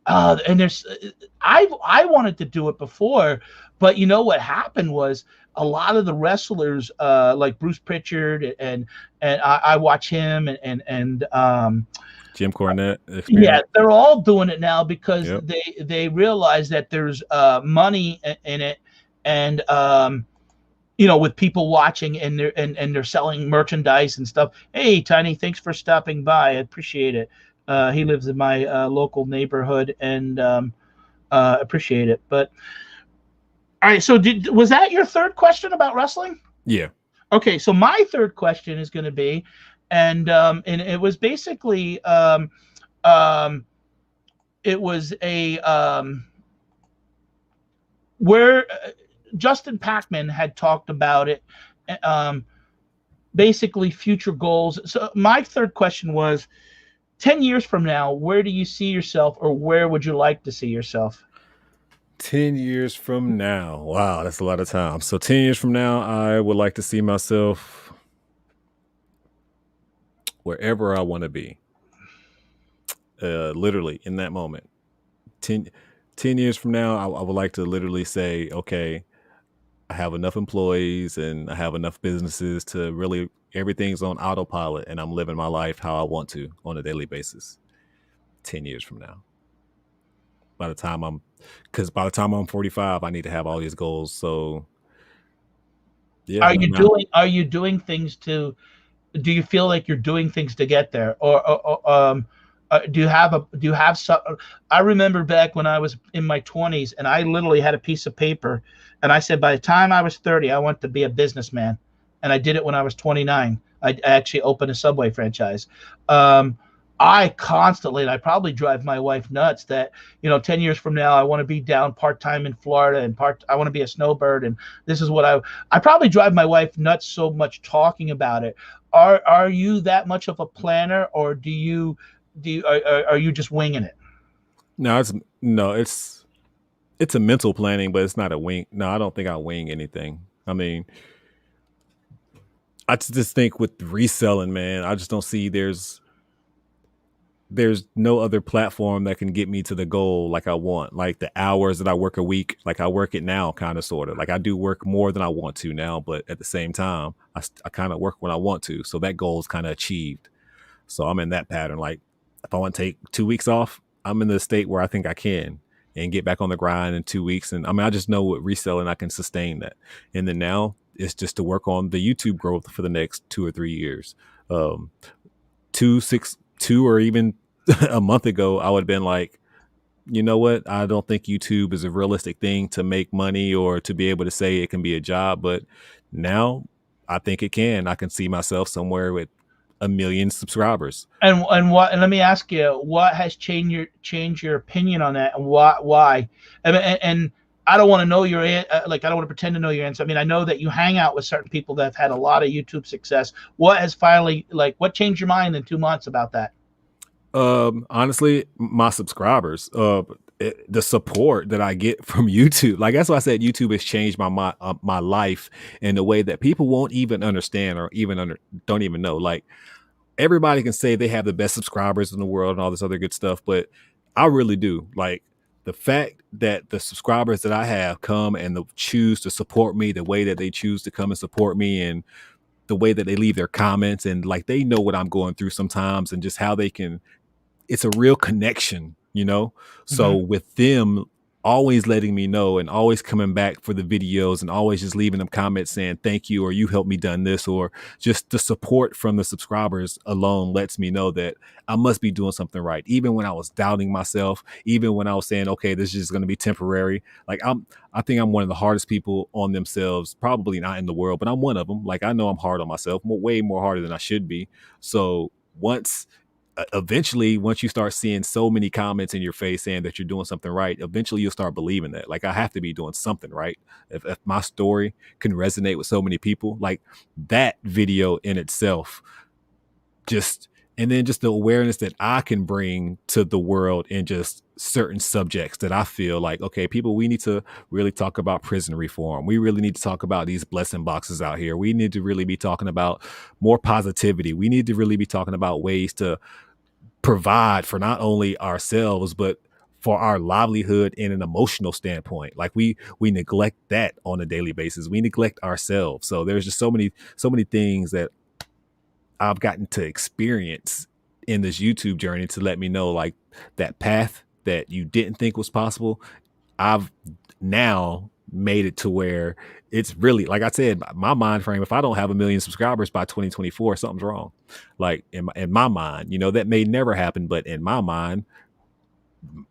And I wanted to do it before, but what happened was a lot of the wrestlers, like Bruce Pritchard and I watch him and Jim Cornette. Yeah, they're all doing it now because they realize that there's money in it, and with people watching, and they're selling merchandise and stuff. Hey, Tiny, thanks for stopping by. I appreciate it. He lives in my local neighborhood, and appreciate it. But all right, so was that your third question about wrestling? Yeah. Okay, so my third question is going to be, and it was basically it was a where Justin Packman had talked about it, basically future goals. So my third question was, 10 years from now, where do you see yourself, or where would you like to see yourself? 10 years from now. Wow, that's a lot of time. So 10 years from now, I would like to see myself wherever I want to be. Literally in that moment. 10 years from now, I would like to literally say, okay, I have enough employees and I have enough businesses to really, everything's on autopilot and I'm living my life how I want to on a daily basis. 10 years from now. By the time I'm 45, I need to have all these goals. So yeah. Are you doing things to, do you feel like you're doing things to get there, or do you have some? I remember back when I was in my 20s, and I literally had a piece of paper, and I said by the time I was 30, I want to be a businessman, and I did it when I was 29. I actually opened a Subway franchise. I constantly, and I probably drive my wife nuts, that 10 years from now I want to be down part-time in Florida, and I want to be a snowbird, and this is what I probably drive my wife nuts so much talking about it. Are you that much of a planner, or are you just winging it? No, it's a mental planning, but it's not a wing. No, I don't think I wing anything. I mean, I just think with reselling, man, I just don't see there's no other platform that can get me to the goal like I want. Like the hours that I work a week, like I work it now, kind of, sort of. Like I do work more than I want to now, but at the same time, I kind of work when I want to. So that goal is kind of achieved. So I'm in that pattern. Like if I want to take 2 weeks off, I'm in the state where I think I can and get back on the grind in 2 weeks. And I mean, I just know with reselling, I can sustain that. And then now it's just to work on the YouTube growth for the next 2 or 3 years. 2 or even a month ago, I would have been like, you know what? I don't think YouTube is a realistic thing to make money or to be able to say it can be a job. But now I think it can. I can see myself somewhere with 1 million subscribers. And let me ask you, what has changed your opinion on that, and why? And I don't want to know your I don't want to pretend to know your answer. I mean, I know that you hang out with certain people that have had a lot of YouTube success. What has finally, what changed your mind in 2 months about that? Honestly, my subscribers, the support that I get from YouTube, like that's why I said YouTube has changed my life in a way that people won't even understand or don't even know. Like everybody can say they have the best subscribers in the world and all this other good stuff, but I really do. Like the fact that the subscribers that I have come and choose to support me the way that they choose to come and support me, and the way that they leave their comments, and like they know what I'm going through sometimes, and just how they can, it's a real connection, So with them always letting me know and always coming back for the videos and always just leaving them comments saying thank you, or you helped me done this, or just the support from the subscribers alone lets me know that I must be doing something right. Even when I was doubting myself, even when I was saying, okay, this is just going to be temporary. Like I think I'm one of the hardest people on themselves, probably not in the world, but I'm one of them. Like I know I'm hard on myself, way more harder than I should be. So eventually, once you start seeing so many comments in your face saying that you're doing something right, eventually you'll start believing that. Like I have to be doing something right. If my story can resonate with so many people, like that video in itself, and then just the awareness that I can bring to the world in just certain subjects that I feel like, okay, people, we need to really talk about prison reform. We really need to talk about these blessing boxes out here. We need to really be talking about more positivity. We need to really be talking about ways to provide for not only ourselves, but for our livelihood in an emotional standpoint. Like we neglect that on a daily basis. We neglect ourselves. So there's just so many things that I've gotten to experience in this YouTube journey to let me know, like that path that you didn't think was possible, I've now made it to where it's really, like I said, my mind frame, if I don't have 1 million subscribers by 2024, something's wrong. Like in my mind, that may never happen, but in my mind,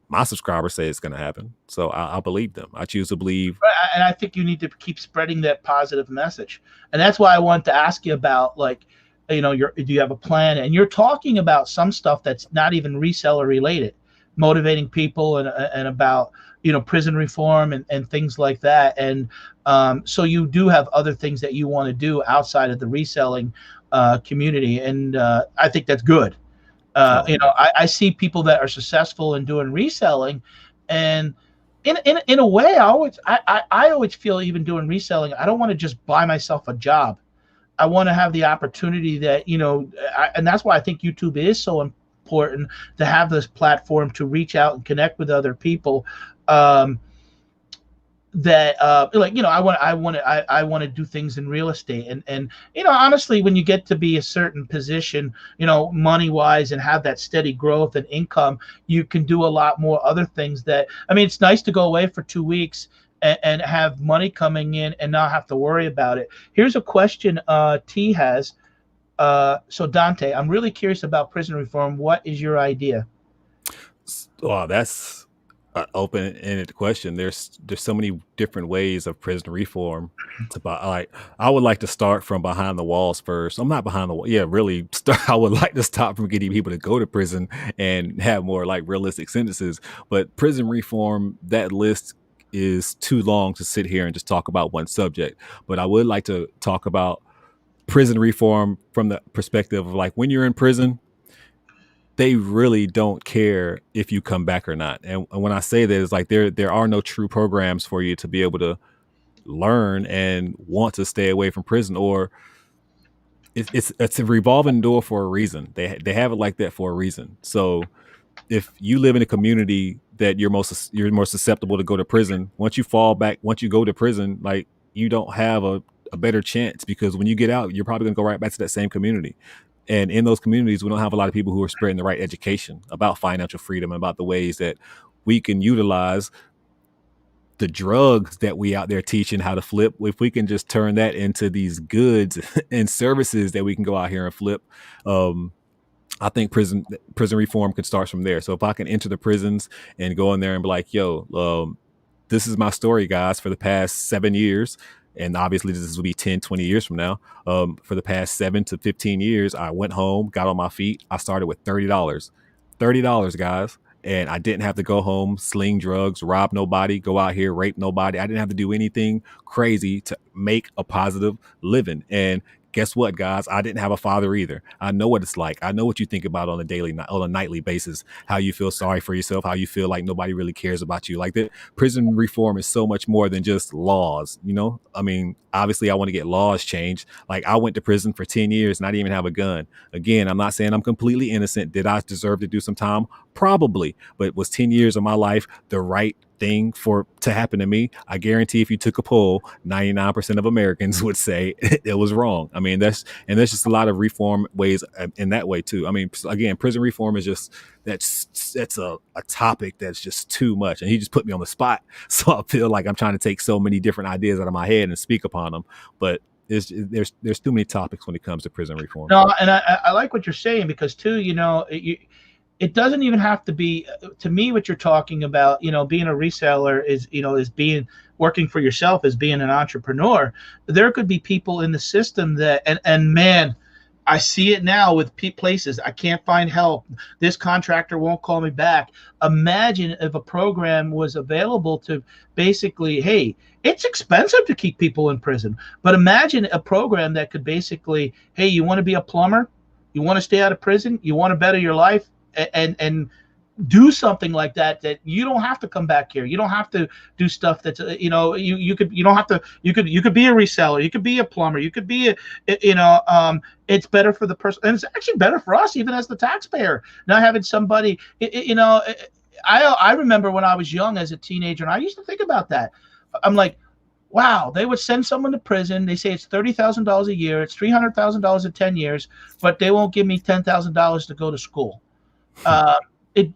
my subscribers say it's going to happen. So I believe them. I choose to believe. And I think you need to keep spreading that positive message. And that's why I wanted to ask you about, do you have a plan? And you're talking about some stuff that's not even reseller related, motivating people and about, prison reform and things like that. And so you do have other things that you want to do outside of the reselling community. And I think that's good. I see people that are successful in doing reselling, and in a way, I always feel, even doing reselling, I don't want to just buy myself a job. I want to have the opportunity that, and that's why I think YouTube is so important, to have this platform to reach out and connect with other people. That I want to do things in real estate, and honestly, when you get to be a certain position, money wise, and have that steady growth and income, you can do a lot more other things. It's nice to go away for 2 weeks and have money coming in and not have to worry about it. Here's a question T has. So Dontae, I'm really curious about prison reform. What is your idea? Oh, that's an open-ended question. There's so many different ways of prison reform to buy. Like, I would like to start from behind the walls first. I'm not behind the wall. Yeah, really. I would like to stop from getting people to go to prison and have more like realistic sentences. But prison reform, that list is too long to sit here and just talk about one subject. But I would like to talk about prison reform from the perspective of, like, when you're in prison, they really don't care if you come back or not. And when I say that, it's like there are no true programs for you to be able to learn and want to stay away from prison, or it's a revolving door for a reason. They have it like that for a reason. So if you live in a community that you're more susceptible to go to prison, once you go to prison, like, you don't have a better chance, because when you get out, you're probably gonna go right back to that same community. And in those communities, we don't have a lot of people who are spreading the right education about financial freedom and about the ways that we can utilize the drugs that we out there teaching how to flip. If we can just turn that into these goods and services that we can go out here and flip, I think prison reform could start from there. So if I can enter the prisons and go in there and be like, yo, this is my story, guys, for the past 7 years. And obviously this will be 10, 20 years from now. For the past 7 to 15 years, I went home, got on my feet. I started with $30, guys. And I didn't have to go home, sling drugs, rob nobody, go out here, rape nobody. I didn't have to do anything crazy to make a positive living. And guess what, guys? I didn't have a father either. I know what it's like. I know what you think about on a nightly basis, how you feel sorry for yourself, how you feel like nobody really cares about you. Like, that prison reform is so much more than just laws. Obviously I want to get laws changed. Like, I went to prison for 10 years and I didn't even have a gun. Again, I'm not saying I'm completely innocent. Did I deserve to do some time? Probably. But was 10 years of my life the right thing to happen to me? I guarantee if you took a poll, 99% of Americans would say it was wrong. There's just a lot of reform ways in that way too. Again, prison reform is just, that's a topic that's just too much. And he just put me on the spot. So I feel like I'm trying to take so many different ideas out of my head and speak upon them. But there's too many topics when it comes to prison reform. No, and I like what you're saying, because too, it doesn't even have to be, to me, what you're talking about, being a reseller is working for yourself, as being an entrepreneur. There could be people in the system that, and man, I see it now with places. I can't find help. This contractor won't call me back. Imagine if a program was available to basically, hey, it's expensive to keep people in prison, but imagine a program that could basically, hey, you want to be a plumber? You want to stay out of prison? You want to better your life? And do something like that you don't have to come back here. You don't have to do stuff that's you could be a reseller, you could be a plumber, you could be it's better for the person, and it's actually better for us, even as the taxpayer, not having somebody. I remember when I was young as a teenager, and I used to think about that. I'm like, wow, they would send someone to prison. They say it's $30,000 a year, it's $300,000 in 10 years, but they won't give me $10,000 to go to school.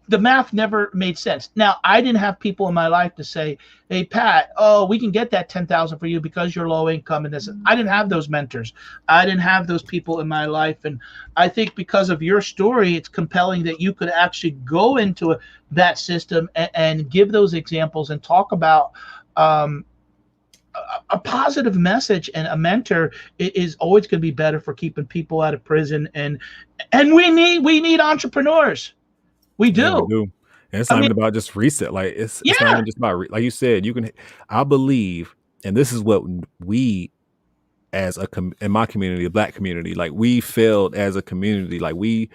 The math never made sense. Now, I didn't have people in my life to say, hey, Pat, we can get that $10,000 for you because you're low income and this. I didn't have those mentors. I didn't have those people in my life. And I think because of your story, it's compelling that you could actually go into that system and give those examples and talk about a positive message. And a mentor is always going to be better for keeping people out of prison. And we need entrepreneurs. We do. Yeah, we do. And it's not even about just reset. Like, it's not even just about, like you said, I believe, and this is what we, in my community, the Black community, like, we failed as a community. Like, we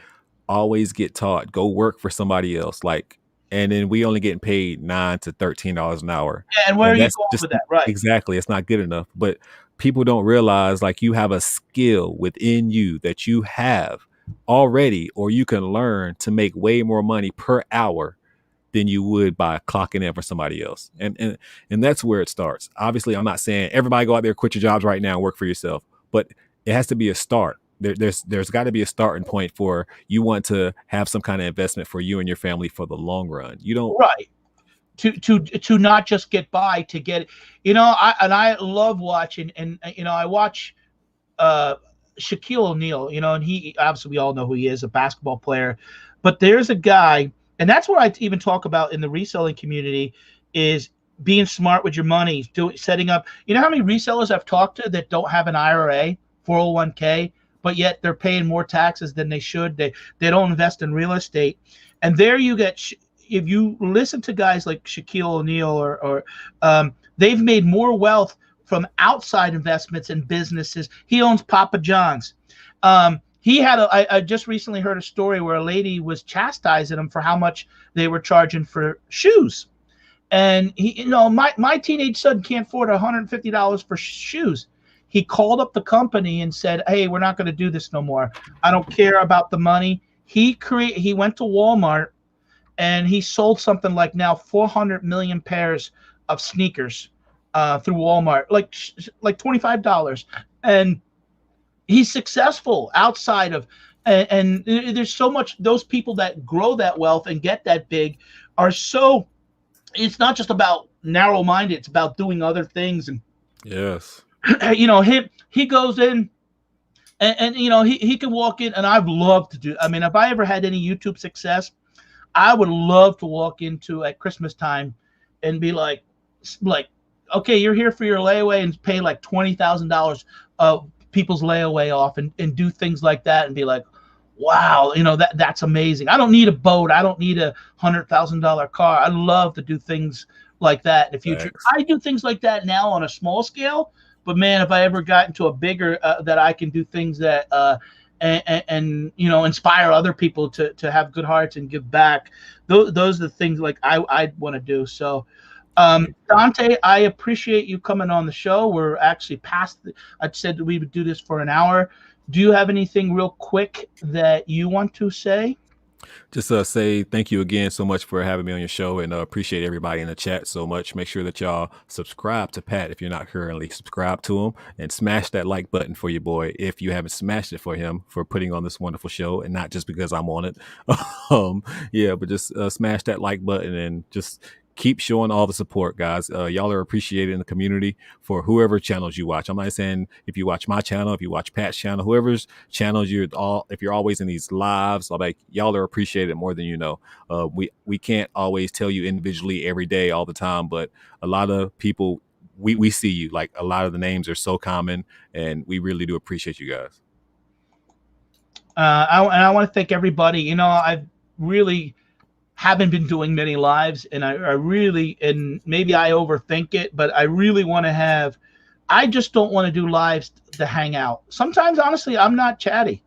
always get taught, go work for somebody else. Like, and then we only getting paid $9 to $13 an hour. Yeah, and where And are you that's going just with that? Right. exactly, it's not good enough. But people don't realize like you have a skill within you that you have already, or you can learn to make way more money per hour than you would by clocking in for somebody else. And that's where it starts. Obviously, I'm not saying everybody go out there, quit your jobs right now and work for yourself, but it has to be a start. There's got to be a starting point for you want to have some kind of investment for you and your family for the long run. You don't Right. To not just get by, to get, I love watching, and I watch Shaquille O'Neal, and he, obviously we all know who he is, a basketball player, but there's a guy, and that's what I even talk about in the reselling community, is being smart with your money, setting up. You know how many resellers I've talked to that don't have an IRA, 401k, but yet they're paying more taxes than they should. They don't invest in real estate, and there you get. If you listen to guys like Shaquille O'Neal, or they've made more wealth from outside investments and businesses. He owns Papa John's. He had I just recently heard a story where a lady was chastising him for how much they were charging for shoes. And he, my teenage son can't afford $150 for shoes. He called up the company and said, "Hey, we're not going to do this no more. I don't care about the money." He went to Walmart and he sold something like now 400 million pairs of sneakers through Walmart, like $25, and he's successful outside of. And there's so much, those people that grow that wealth and get that big are so. It's not just about narrow-minded; it's about doing other things. And yes, he goes in, and he can walk in, and I'd love to do. I mean, if I ever had any YouTube success, I would love to walk into at Christmas time and be like, okay, you're here for your layaway, and pay like $20,000 of people's layaway off, and do things like that, and be like, wow, that's amazing. I don't need a boat. I don't need a $100,000 car. I love to do things like that in the future. Thanks. I do things like that now on a small scale, but man, if I ever got into a bigger, that I can do things that and inspire other people to have good hearts and give back. Those are the things like I want to do. So Dontae, I appreciate you coming on the show. We're actually past I said that we would do this for an hour. Do you have anything real quick that you want to say? Just say thank you again so much for having me on your show, and appreciate everybody in the chat so much. Make sure that y'all subscribe to Pat if you're not currently subscribed to him, and smash that like button for your boy if you haven't smashed it for him for putting on this wonderful show, and not just because I'm on it. But just smash that like button and just keep showing all the support, guys. Y'all are appreciated in the community for whoever channels you watch. I'm not saying if you watch my channel, if you watch Pat's channel, whoever's channels if you're always in these lives, like y'all are appreciated more than you know. We can't always tell you individually every day, all the time, but a lot of people, we see you. Like a lot of the names are so common, and we really do appreciate you guys. I want to thank everybody. I've really haven't been doing many lives, and I really, and maybe I overthink it, but I really want to I just don't want to do lives to hang out. Sometimes, honestly, I'm not chatty.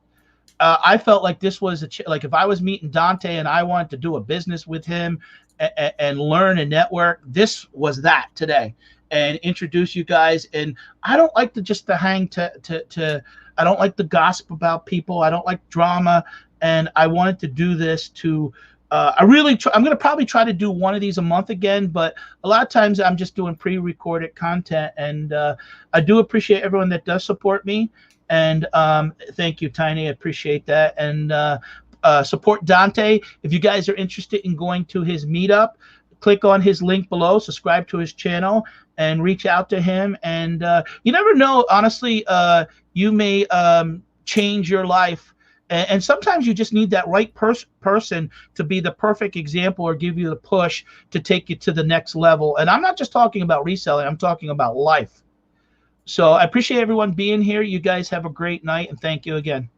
I felt like this was like if I was meeting Dontae and I wanted to do a business with him and learn and network, this was that today, and introduce you guys. And I don't like to hang I don't like to gossip about people. I don't like drama, and I wanted to do this to. I'm going to probably try to do one of these a month again, but a lot of times I'm just doing pre-recorded content, and I do appreciate everyone that does support me. And thank you, Tiny. I appreciate that. And support Dontae. If you guys are interested in going to his meetup, click on his link below, subscribe to his channel, and reach out to him. And you never know, honestly, you may change your life. And sometimes you just need that right person to be the perfect example or give you the push to take you to the next level. And I'm not just talking about reselling. I'm talking about life. So I appreciate everyone being here. You guys have a great night, and thank you again.